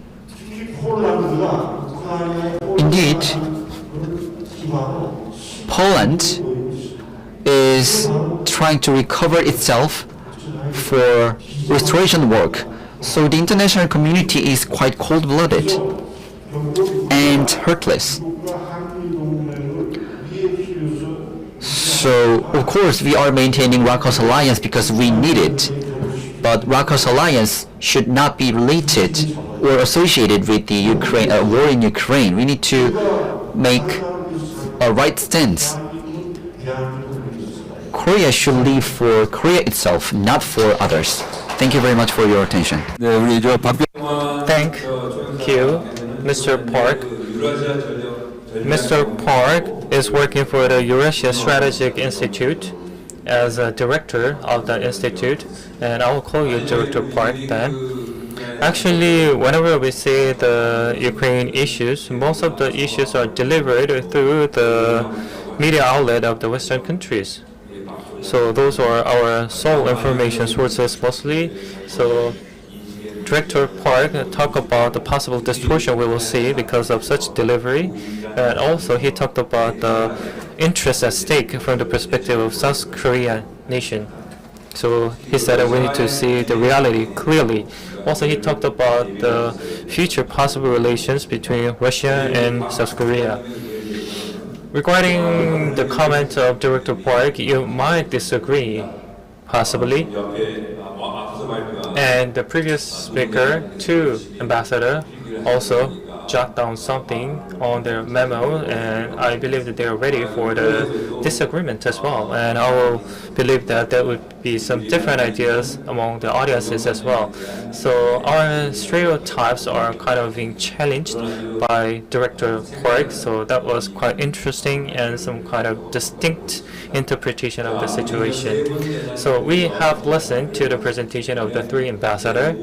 Indeed, Poland is trying to recover itself for restoration work. So the international community is quite cold-blooded and heartless. So, of course, we are maintaining Rakos Alliance because we need it. But Rakos Alliance should not be related or associated with the war in Ukraine. We need to make a right stance. Korea should live for Korea itself, not for others. Thank you very much for your attention. Thank you, Mr. Park. Mr. Park is working for the Eurasia Strategic Institute as a director of the institute, and I will call you Director Park then. Actually, whenever we say the Ukraine issues, most of the issues are delivered through the media outlet of the Western countries. So those are our sole information sources mostly. So Director Park talked about the possible distortion we will see because of such delivery, and also he talked about the interest at stake from the perspective of South Korea nation. So he said that we need to see the reality clearly. Also, he talked about the future possible relations between Russia and South Korea. Regarding the comment of Director Park, you might disagree, possibly. And the previous speaker, too, Ambassador, also jot down something on their memo, and I believe that they are ready for the disagreement as well. And I will believe that there would be some different ideas among the audiences as well. So our stereotypes are kind of being challenged by Director Park. So that was quite interesting and some kind of distinct interpretation of the situation. So we have listened to the presentation of the three ambassadors,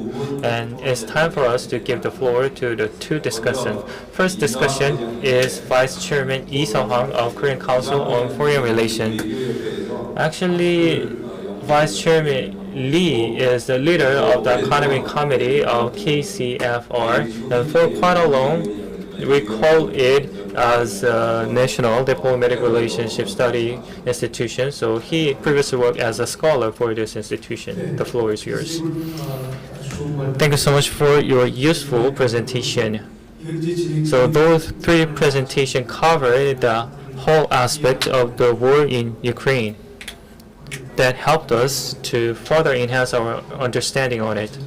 and it's time for us to give the floor to the two discussants. First discussion is Vice Chairman Lee Seo-hang of Korean Council on Foreign Relations. Actually, Vice Chairman Lee is the leader of the Economic Committee of KCFR, and for quite a long, we call it as a National Diplomatic Relationship Study Institution. So he previously worked as a scholar for this institution. The floor is yours. Thank you so much for your useful presentation. So those three presentations cover the whole aspect of the war in Ukraine. That helped us to further enhance our understanding on it.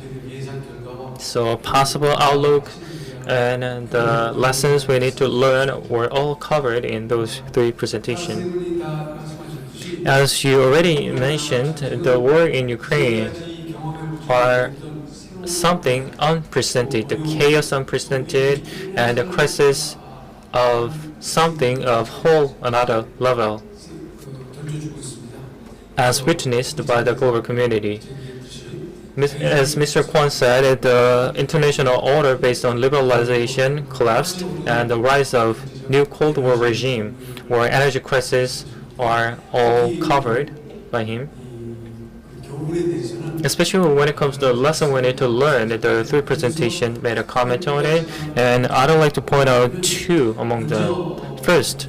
So possible outlook and the lessons we need to learn were all covered in those three presentations. As you already mentioned, the war in Ukraine are something unprecedented, the chaos unprecedented, and the crisis of something of whole another level, as witnessed by the global community. As Mr. Kwon said, the international order based on liberalization collapsed, and the rise of new Cold War regime or energy crisis are all covered by him. Especially when it comes to the lesson we need to learn, the three presentations made a comment on it, and I'd like to point out two among them. First,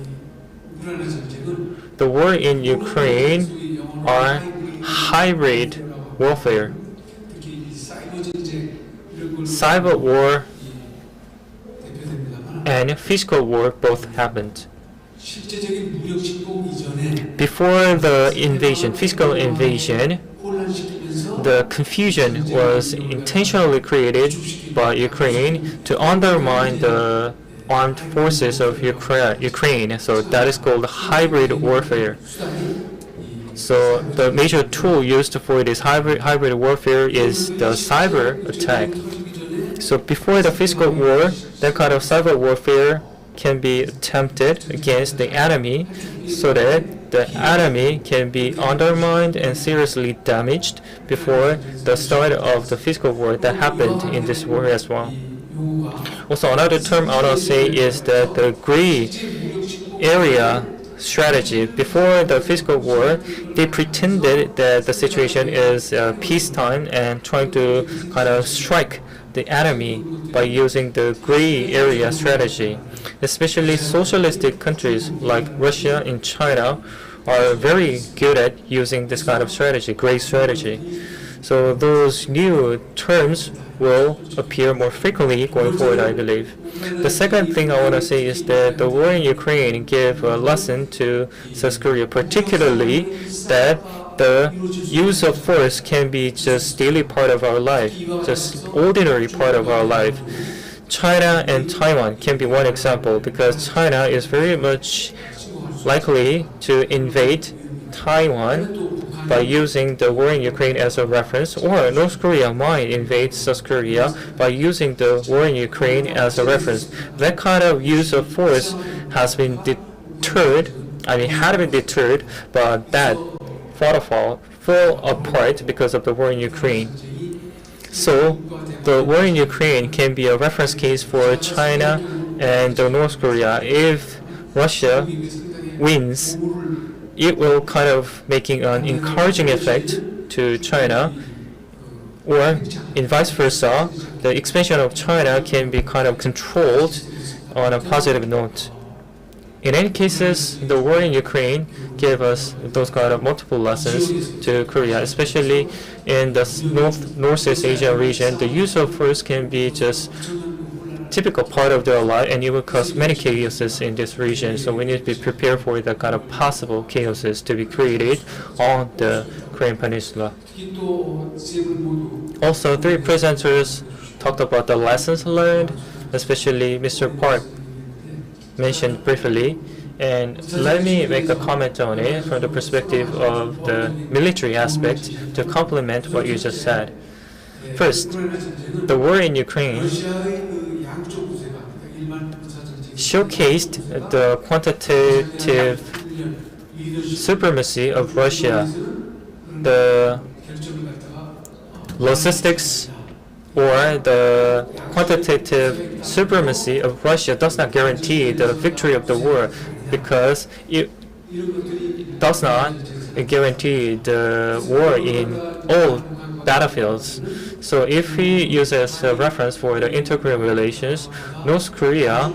the war in Ukraine are hybrid warfare. Cyber war and physical war both happened. Before the invasion, physical invasion, the confusion was intentionally created by Ukraine to undermine the armed forces of Ukraine. So that is called hybrid warfare. So the major tool used for this hybrid warfare is the cyber attack. So before the physical war, that kind of cyber warfare can be attempted against the enemy so that the enemy can be undermined and seriously damaged before the start of the physical war that happened in this war as well. Also, another term I want to say is that the gray area strategy. Before the physical war, they pretended that the situation is peacetime and trying to kind of strike the enemy by using the gray area strategy. Especially socialistic countries like Russia and China are very good at using this kind of strategy, gray strategy. So those new terms will appear more frequently going forward, I believe. The second thing I want to say is that the war in Ukraine gave a lesson to South Korea, particularly that the use of force can be just daily part of our life, just ordinary part of our life. China and Taiwan can be one example because China is very much likely to invade Taiwan by using the war in Ukraine as a reference, or North Korea might invade South Korea by using the war in Ukraine as a reference. That kind of use of force has been deterred, had been deterred, but that fell apart because of the war in Ukraine. So the war in Ukraine can be a reference case for China and North Korea. If Russia wins, it will kind of making an encouraging effect to China, or in vice versa, the expansion of China can be kind of controlled on a positive note. In any cases, the war in Ukraine gave us those kind of multiple lessons to Korea, especially in the Northeast Asia region. The use of force can be just typical part of their life, and it will cause many chaoses in this region. So we need to be prepared for the kind of possible chaoses to be created on the Korean Peninsula. Also, three presenters talked about the lessons learned especially Mr. Park mentioned briefly. And let me make a comment on it from the perspective of the military aspect to complement what you just said. First, the war in Ukraine showcased the quantitative supremacy of Russia. The logistics or the quantitative supremacy of Russia does not guarantee the victory of the war, because it does not guarantee the war in all battlefields. So if we use as a reference for the inter-Korean relations, North Korea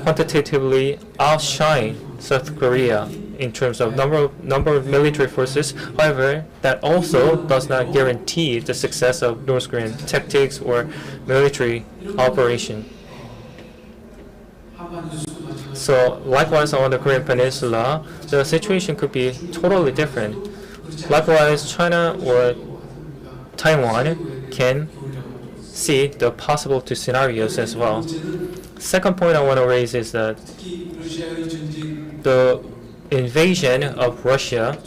quantitatively outshine South Korea in terms of number of military forces. However, that also does not guarantee the success of North Korean tactics or military operation. So likewise on the Korean Peninsula, the situation could be totally different. Likewise, China or Taiwan can see the possible two scenarios as well. Second point I want to raise is that the invasion of Russia,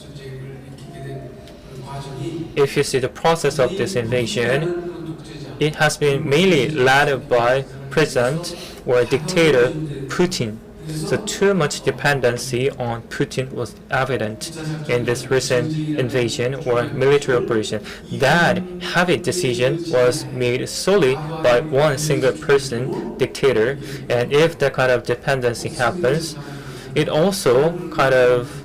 if you see the process of this invasion, it has been mainly led by President or dictator Putin. So too much dependency on Putin was evident in this recent invasion or military operation. That heavy decision was made solely by one single person, dictator, and if that kind of dependency happens, it also kind of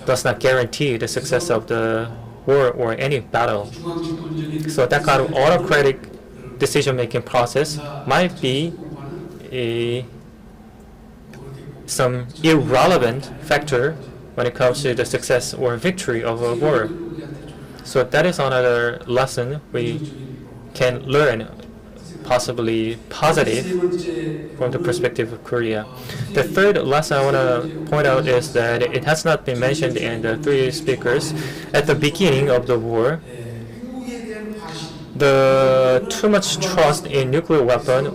does not guarantee the success of the war or any battle. So that kind of autocratic decision-making process might be some irrelevant factor when it comes to the success or victory of a war. So that is another lesson we can learn, possibly positive, from the perspective of Korea. The third lesson I want to point out is that it has not been mentioned in the three speakers. At the beginning of the war, the too much trust in nuclear weapon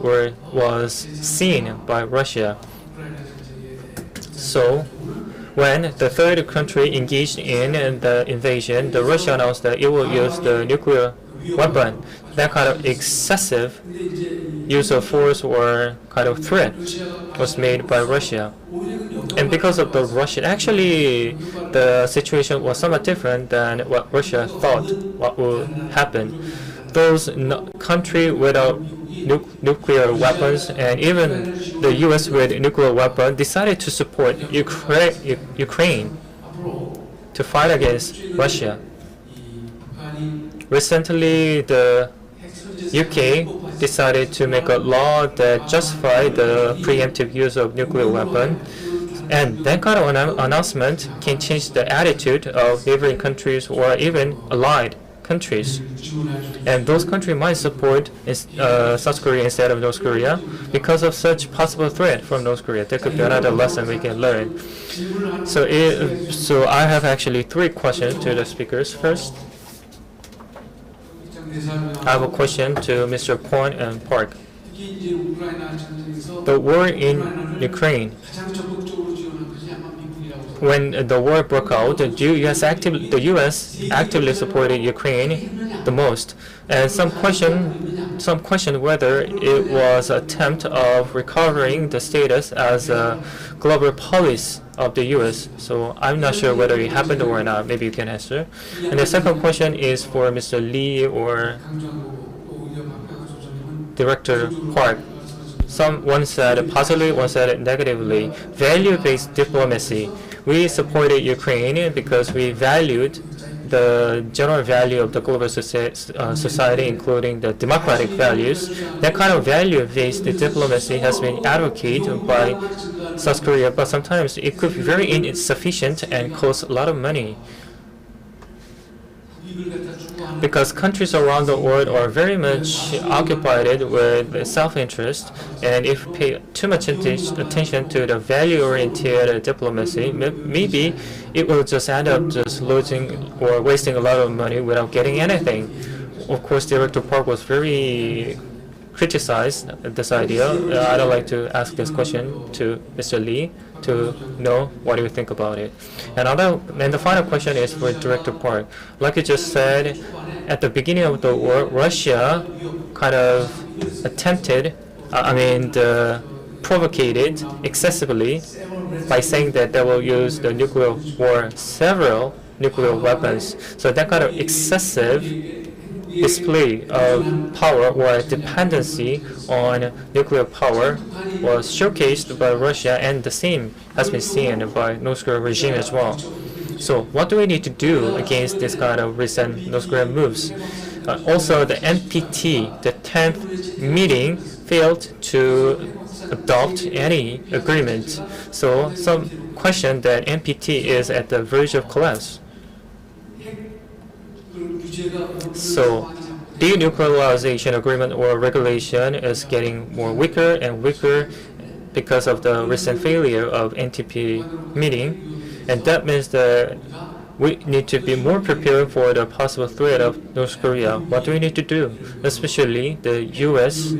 was seen by Russia. So when the third country engaged in the invasion, the Russia announced that it will use the nuclear weapon. That kind of excessive use of force or kind of threat was made by Russia. And because of the Russian, actually the situation was somewhat different than what Russia thought what would happen. Those countries without nuclear weapons and even the U.S. with nuclear weapon decided to support Ukraine to fight against Russia. Recently, the UK decided to make a law that justified the preemptive use of nuclear weapon, and that kind of announcement can change the attitude of neighboring countries or even allied countries. And those countries might support South Korea instead of North Korea because of such possible threat from North Korea. That could be another lesson we can learn. So I have actually three questions to the speakers. First, I have a question to Mr. Kwon and Park. The war in Ukraine. When the war broke out, the U.S. actively supported Ukraine the most, and some question whether it was an attempt of recovering the status as a global police of the U.S. So I'm not sure whether it happened or not. Maybe you can answer. And the second question is for Mr. Lee or Director Park. One said positively, one said negatively. Value-based diplomacy. We supported Ukraine because we valued the general value of the global society, including the democratic values. That kind of value-based diplomacy has been advocated by South Korea, but sometimes it could be very insufficient and cost a lot of money. Because countries around the world are very much occupied with self-interest, and if we pay too much attention to the value-oriented diplomacy, maybe it will just end up just losing or wasting a lot of money without getting anything. Of course, Director Park was very criticize this idea. I'd like to ask this question to Mr. Lee to know what you think about it. And the final question is for Director Park. Like you just said, at the beginning of the war, Russia kind of attempted, provocated excessively by saying that they will use the nuclear war, several nuclear weapons. So that kind of excessive display of power or dependency on nuclear power was showcased by Russia, and the same has been seen by North Korea regime as well. So what do we need to do against this kind of recent North Korean moves? Also, the NPT, the 10th meeting, failed to adopt any agreement. So some question that NPT is at the verge of collapse. So denuclearization agreement or regulation is getting more weaker and weaker because of the recent failure of NTP meeting, and that means that we need to be more prepared for the possible threat of North Korea. What do we need to do? Especially the U.S.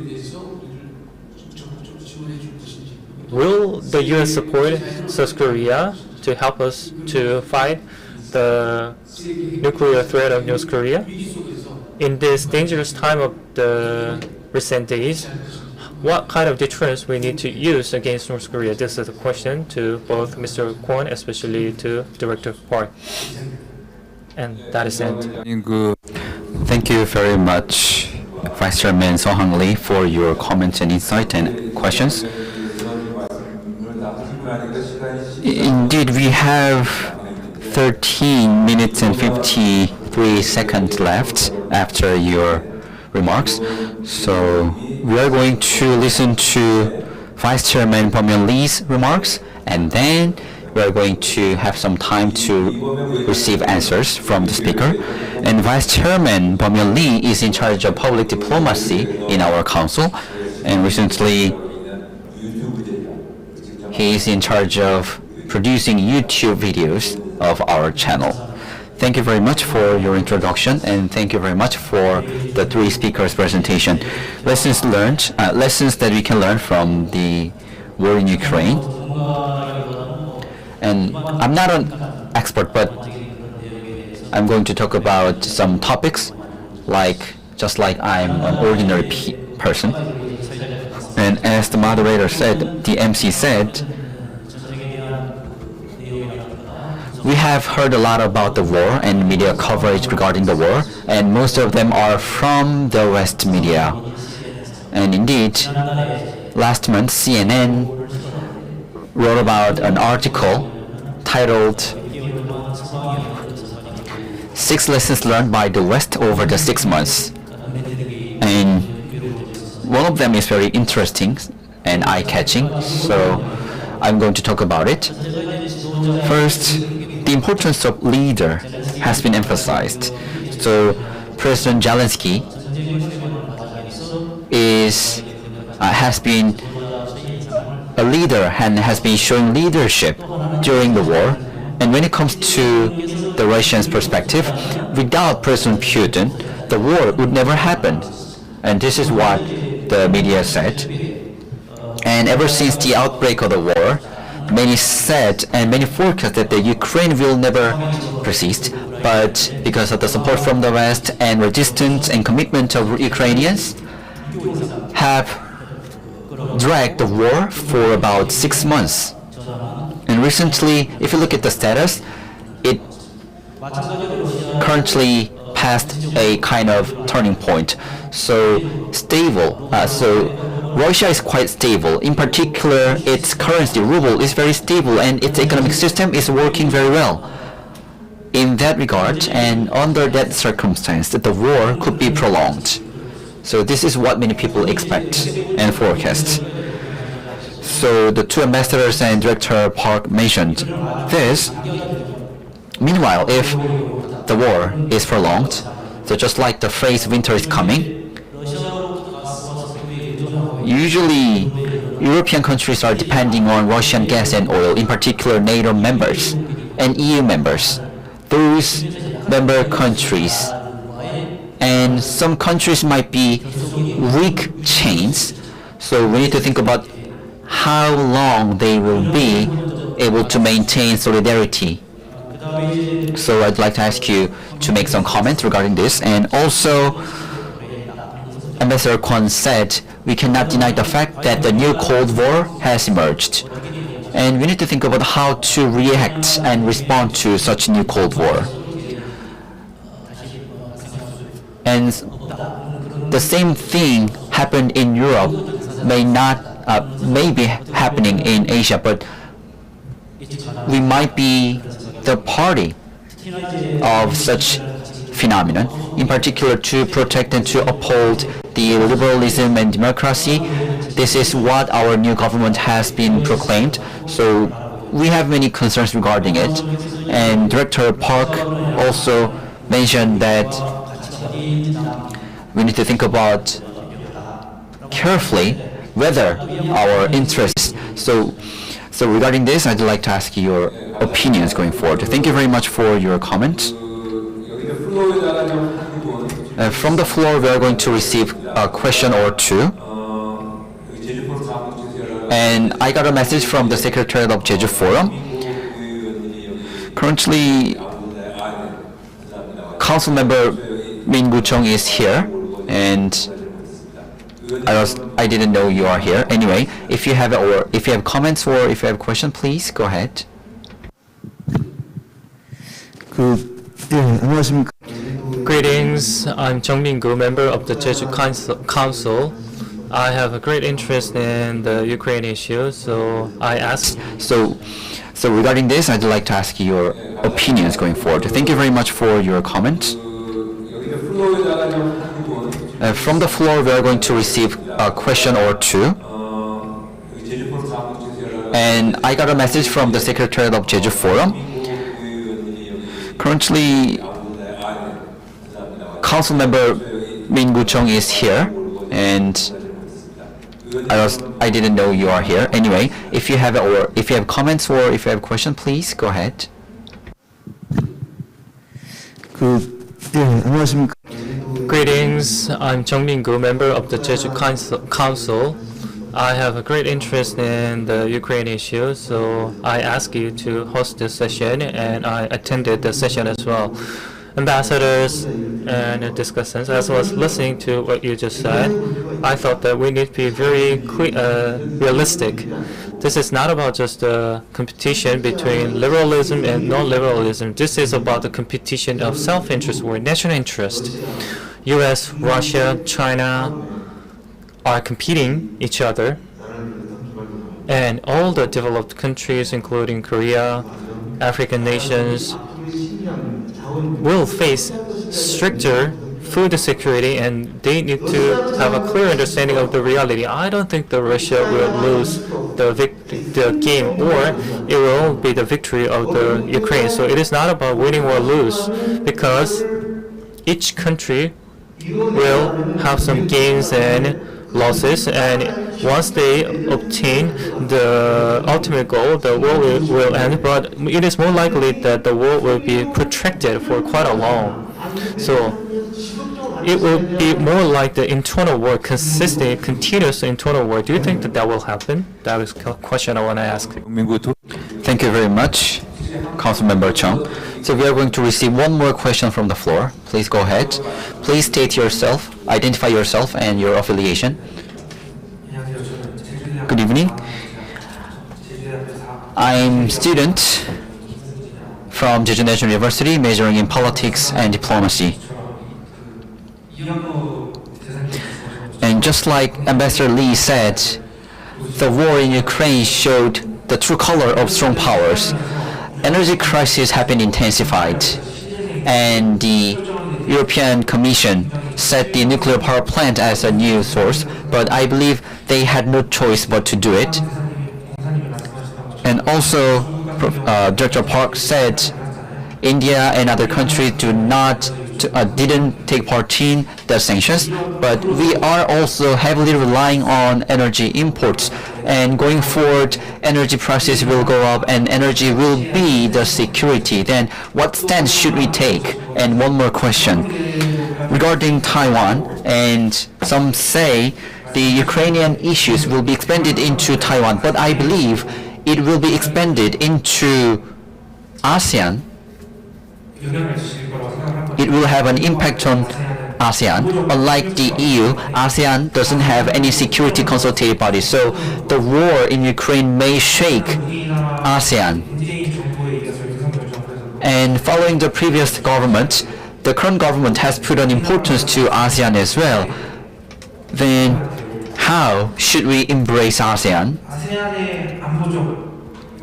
Will the U.S. support South Korea to help us to fight the nuclear threat of North Korea? In this dangerous time of the recent days, what kind of deterrence we need to use against North Korea? This is a question to both Mr. Kwon, especially to Director Park. And that is it. Thank you very much, Vice Chairman Seo Hang Lee, for your comments and insight and questions. Indeed, we have 13 minutes and 53 seconds left after your remarks. So we are going to listen to Vice Chairman Bum-yeon Lee's remarks, and then we are going to have some time to receive answers from the speaker. And Vice Chairman Bum-yeon Lee is in charge of public diplomacy in our council, and recently he is in charge of producing YouTube videos of our channel. Thank you very much for your introduction, and thank you very much for the three speakers' presentation. Lessons learned, lessons that we can learn from the war in Ukraine. And I'm not an expert, but I'm going to talk about some topics, just like I'm an ordinary person. And as the moderator said, the MC said, we have heard a lot about the war and media coverage regarding the war, and most of them are from the West media. And indeed, last month CNN wrote about an article titled 6 Lessons Learned by the West Over the 6 Months. And one of them is very interesting and eye-catching, so I'm going to talk about it. First, the importance of leader has been emphasized. So President Zelensky has been a leader and has been showing leadership during the war. And when it comes to the Russians' perspective, without President Putin, the war would never happen. And this is what the media said. And ever since the outbreak of the war, many said and many forecast that the Ukraine will never persist, but because of the support from the West and resistance and commitment of Ukrainians have dragged the war for about 6 months. And recently, if you look at the status, it currently passed a kind of turning point. So stable. Russia is quite stable. In particular, its currency, ruble, is very stable, and its economic system is working very well. In that regard, and under that circumstance, the war could be prolonged. So this is what many people expect and forecast. So the two ambassadors and Director Park mentioned this. Meanwhile, if the war is prolonged, so just like the phrase "winter is coming," usually European countries are depending on Russian gas and oil, in particular NATO members and EU members. Those member countries and some countries might be weak chains. So we need to think about how long they will be able to maintain solidarity. So I'd like to ask you to make some comments regarding this. And also, Ambassador Kwon said we cannot deny the fact that the new Cold War has emerged. And we need to think about how to react and respond to such new Cold War. And the same thing happened in Europe may be happening in Asia, but we might be the party of such phenomenon, in particular to protect and to uphold the liberalism and democracy. This is what our new government has been proclaimed. So we have many concerns regarding it. And Director Park also mentioned that we need to think about carefully whether our interests. So regarding this, I'd like to ask your opinions going forward. Thank you very much for your comments. From the floor, we are going to receive a question or two. And I got a message from the Secretariat of Jeju Forum. Currently, Council Member Min Gu-chung is here, and I didn't know you are here. Anyway, if you have comments or if you have questions, please go ahead. Greetings, I'm Chung Min-gu, member of the Jeju Council. I have a great interest in the Ukraine issue, so I asked. So regarding this, I'd like to ask your opinions going forward. Thank you very much for your comments. From the floor, we are going to receive a question or two. And I got a message from the Secretariat of Jeju Forum. Currently, Council Member Min Gu-chung is here, and I didn't know you are here. Anyway, if you have comments or if you have questions, please go ahead. Greetings, I'm Chung Min-gu, member of the Jeju Council. I have a great interest in the Ukraine issue, so I asked you to host this session, and I attended the session as well. Ambassadors and discussants, as I was listening to what you just said, I thought that we need to be very realistic. This is not about just a competition between liberalism and non-liberalism. This is about the competition of self-interest or national interest. U.S., Russia, China are competing each other, and all the developed countries, including Korea, African nations, will face stricter food security, and they need to have a clear understanding of the reality. I don't think that Russia will lose the game, or it will be the victory of the Ukraine. So it is not about winning or lose, because each country will have some gains and losses, and once they obtain the ultimate goal, the war will end, but it is more likely that the war will be protracted for quite a long. So it will be more like the internal war, consistent, continuous internal war. Do you think that will happen? That is a question I want to ask. Thank you very much, Councilmember Chung. So we are going to receive one more question from the floor. Please go ahead. Please state yourself, identify yourself and your affiliation. Good evening. I'm student from Jeju National University, majoring in politics and diplomacy. And just like Ambassador Lee said, the war in Ukraine showed the true color of strong powers. Energy crisis have been intensified, and the European Commission set the nuclear power plant as a new source, but I believe they had no choice but to do it. And also, Director Park said India and other countries didn't take part in the sanctions, but we are also heavily relying on energy imports. And going forward, energy prices will go up and energy will be the security. Then what stance should we take? And one more question. regarding Taiwan, and some say the Ukrainian issues will be expanded into Taiwan, but I believe it will be expanded into ASEAN. It will have an impact on ASEAN. Unlike the EU, ASEAN doesn't have any security consultative body, so the war in Ukraine may shake ASEAN. And following the previous government, the current government has put an importance to ASEAN as well. Then how should we embrace ASEAN?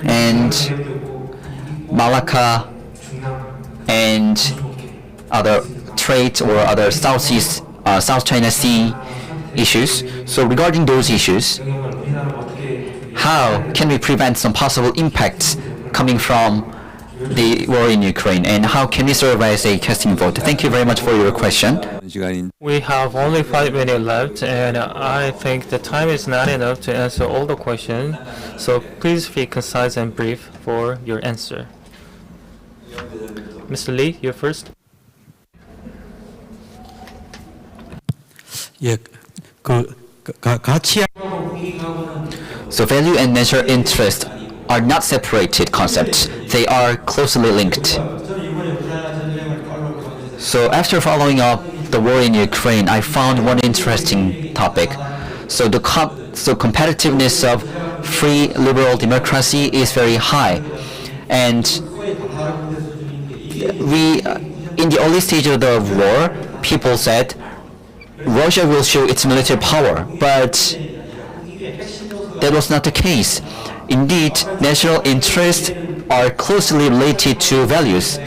And Malacca and other trade or other South China Sea issues. So regarding those issues, how can we prevent some possible impacts coming from the war in Ukraine, and how can we serve as a casting vote? Thank you very much for your question. We have only 5 minutes left, and I think the time is not enough to answer all the questions. So please be concise and brief for your answer. Mr. Lee, you're first. 예, 가치. So value and national interest are not separated concepts. They are closely linked. So after following up the war in Ukraine, I found one interesting topic. So the competitiveness of free liberal democracy is very high. And in the early stage of the war, people said Russia will show its military power, but that was not the case. Indeed, national interests are closely related to values.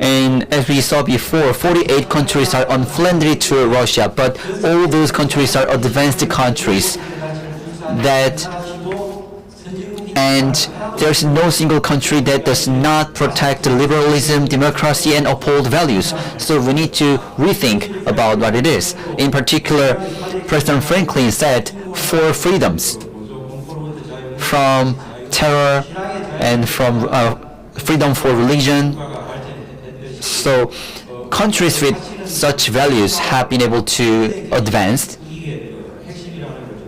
And as we saw before, 48 countries are unfriendly to Russia, but all those countries are advanced countries. And there's no single country that does not protect liberalism, democracy, and uphold values. So we need to rethink about what it is. In particular, President Franklin said 4 freedoms: from terror and from freedom for religion. So countries with such values have been able to advance.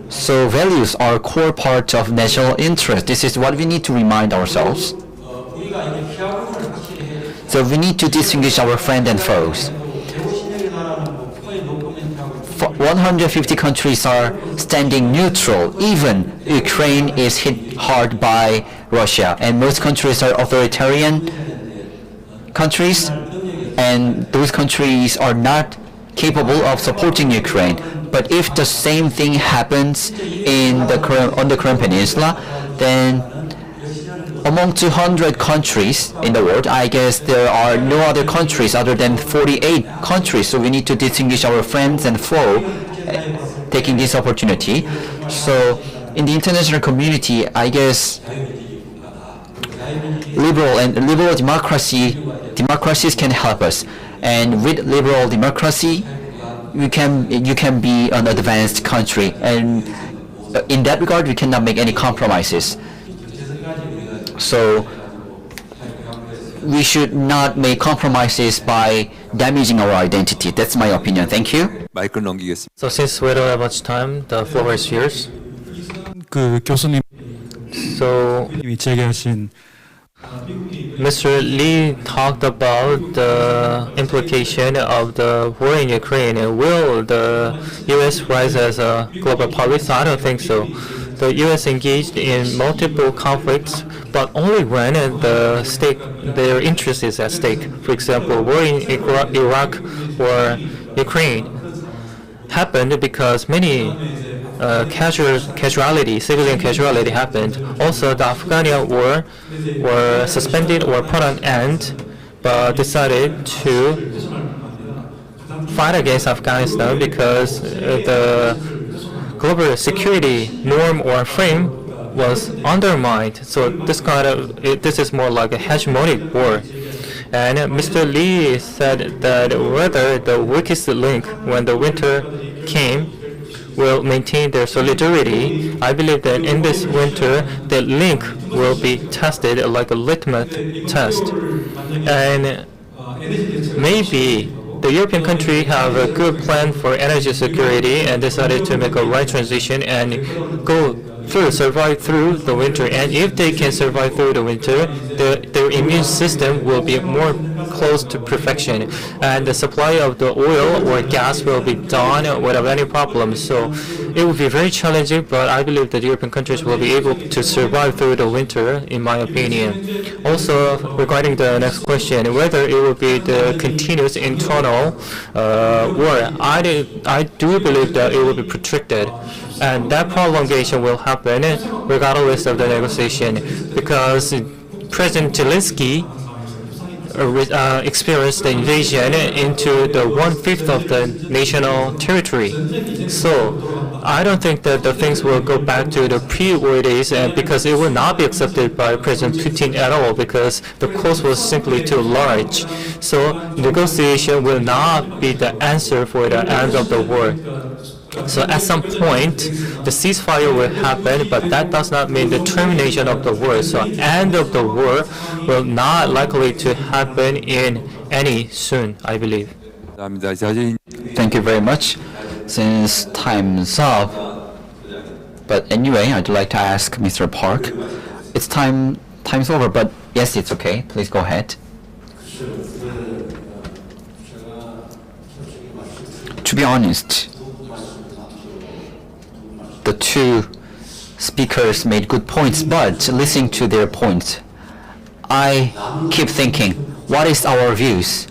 So values are a core part of national interest. This is what we need to remind ourselves. So we need to distinguish our friends and foes. 150 countries are standing neutral. Even Ukraine is hit hard by Russia, and most countries are authoritarian countries, and those countries are not capable of supporting Ukraine. But if the same thing happens on the Korean Peninsula, then among 200 countries in the world, I guess there are no other countries other than 48 countries. So we need to distinguish our friends and foe, taking this opportunity. So in the international community, I guess liberal democracies can help us. And with liberal democracy, you can be an advanced country. And in that regard, we cannot make any compromises. So we should not make compromises by damaging our identity. That's my opinion. Thank you. 마이크를 넘기겠습니다. So since we don't have much time, the floor is yours. 그 교수님이 So 제기하신 Mr. Lee talked about the implication of the war in Ukraine. Will the U.S. rise as a global policy? I don't think so. The U.S. engaged in multiple conflicts, but only when their interest is at stake. For example, war in Iraq or Ukraine happened because many civilian casualty happened. Also, the Afghan war were suspended or put on end, but decided to fight against Afghanistan because the global security norm or frame was undermined. So this is more like a hegemonic war. And Mr. Lee said that whether the weakest link when the winter came will maintain their solidarity. I believe that in this winter, the link will be tested like a litmus test. And maybe the European country have a good plan for energy security and decided to make a right transition and survive through the winter. And if they can survive through the winter, their immune system will be more close to perfection, and the supply of the oil or gas will be done without any problems. So it will be very challenging, but I believe that European countries will be able to survive through the winter, in my opinion. Also, regarding the next question, whether it will be the continuous internal war, I do believe that it will be protracted, and that prolongation will happen regardless of the negotiation, because President Zelensky experienced the invasion into the 1/5 of the national territory. So I don't think that the things will go back to the pre-war days, because it will not be accepted by President Putin at all, because the cost was simply too large. So negotiation will not be the answer for the end of the war. So at some point, the ceasefire will happen, but that does not mean the termination of the war. So end of the war will not likely to happen in any soon, I believe. Thank you very much. Since time's up, but anyway, I'd like to ask Mr. Park. It's time's over, but yes, it's okay. Please go ahead. To be honest, the two speakers made good points, but listening to their points, I keep thinking, what is our views?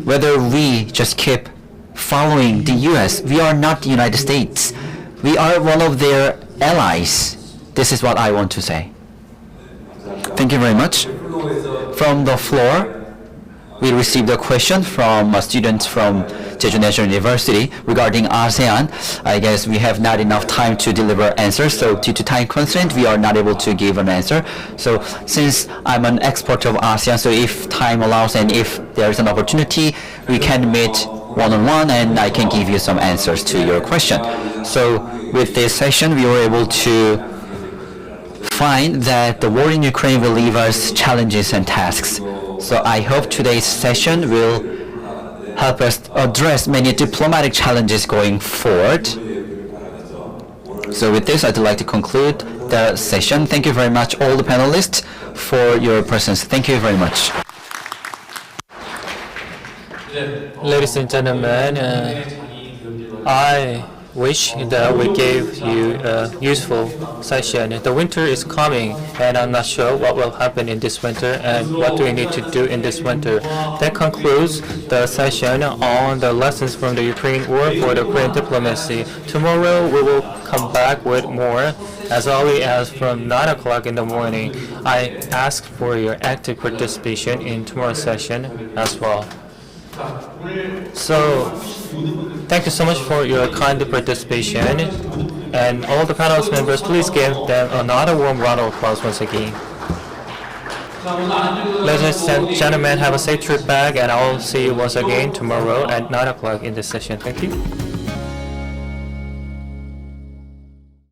Whether we just keep following the US, we are not the United States. We are one of their allies. This is what I want to say. Thank you very much. From the floor, we received a question from a student from Jeju National University regarding ASEAN. I guess we have not enough time to deliver answers, so due to time constraint, we are not able to give an answer. So since I'm an expert of ASEAN, so if time allows and if there is an opportunity, we can meet one-on-one and I can give you some answers to your question. So with this session, we were able to find that the war in Ukraine will leave us challenges and tasks. So I hope today's session will help us address many diplomatic challenges going forward. So with this, I'd like to conclude the session. Thank you very much, all the panelists, for your presence. Thank you very much. Ladies and gentlemen, I wish that we gave you a useful session. The winter is coming, and I'm not sure what will happen in this winter and what do we need to do in this winter. That concludes the session on the lessons from the Ukraine war for the Korean diplomacy. Tomorrow we will come back with more as early as from 9 o'clock in the morning. I ask for your active participation in tomorrow's session as well. So, thank you so much for your kind participation, and all the panelist members, please give them another warm round of applause once again. Ladies and gentlemen, have a safe trip back, and I'll see you once again tomorrow at 9 o'clock in this session. Thank you.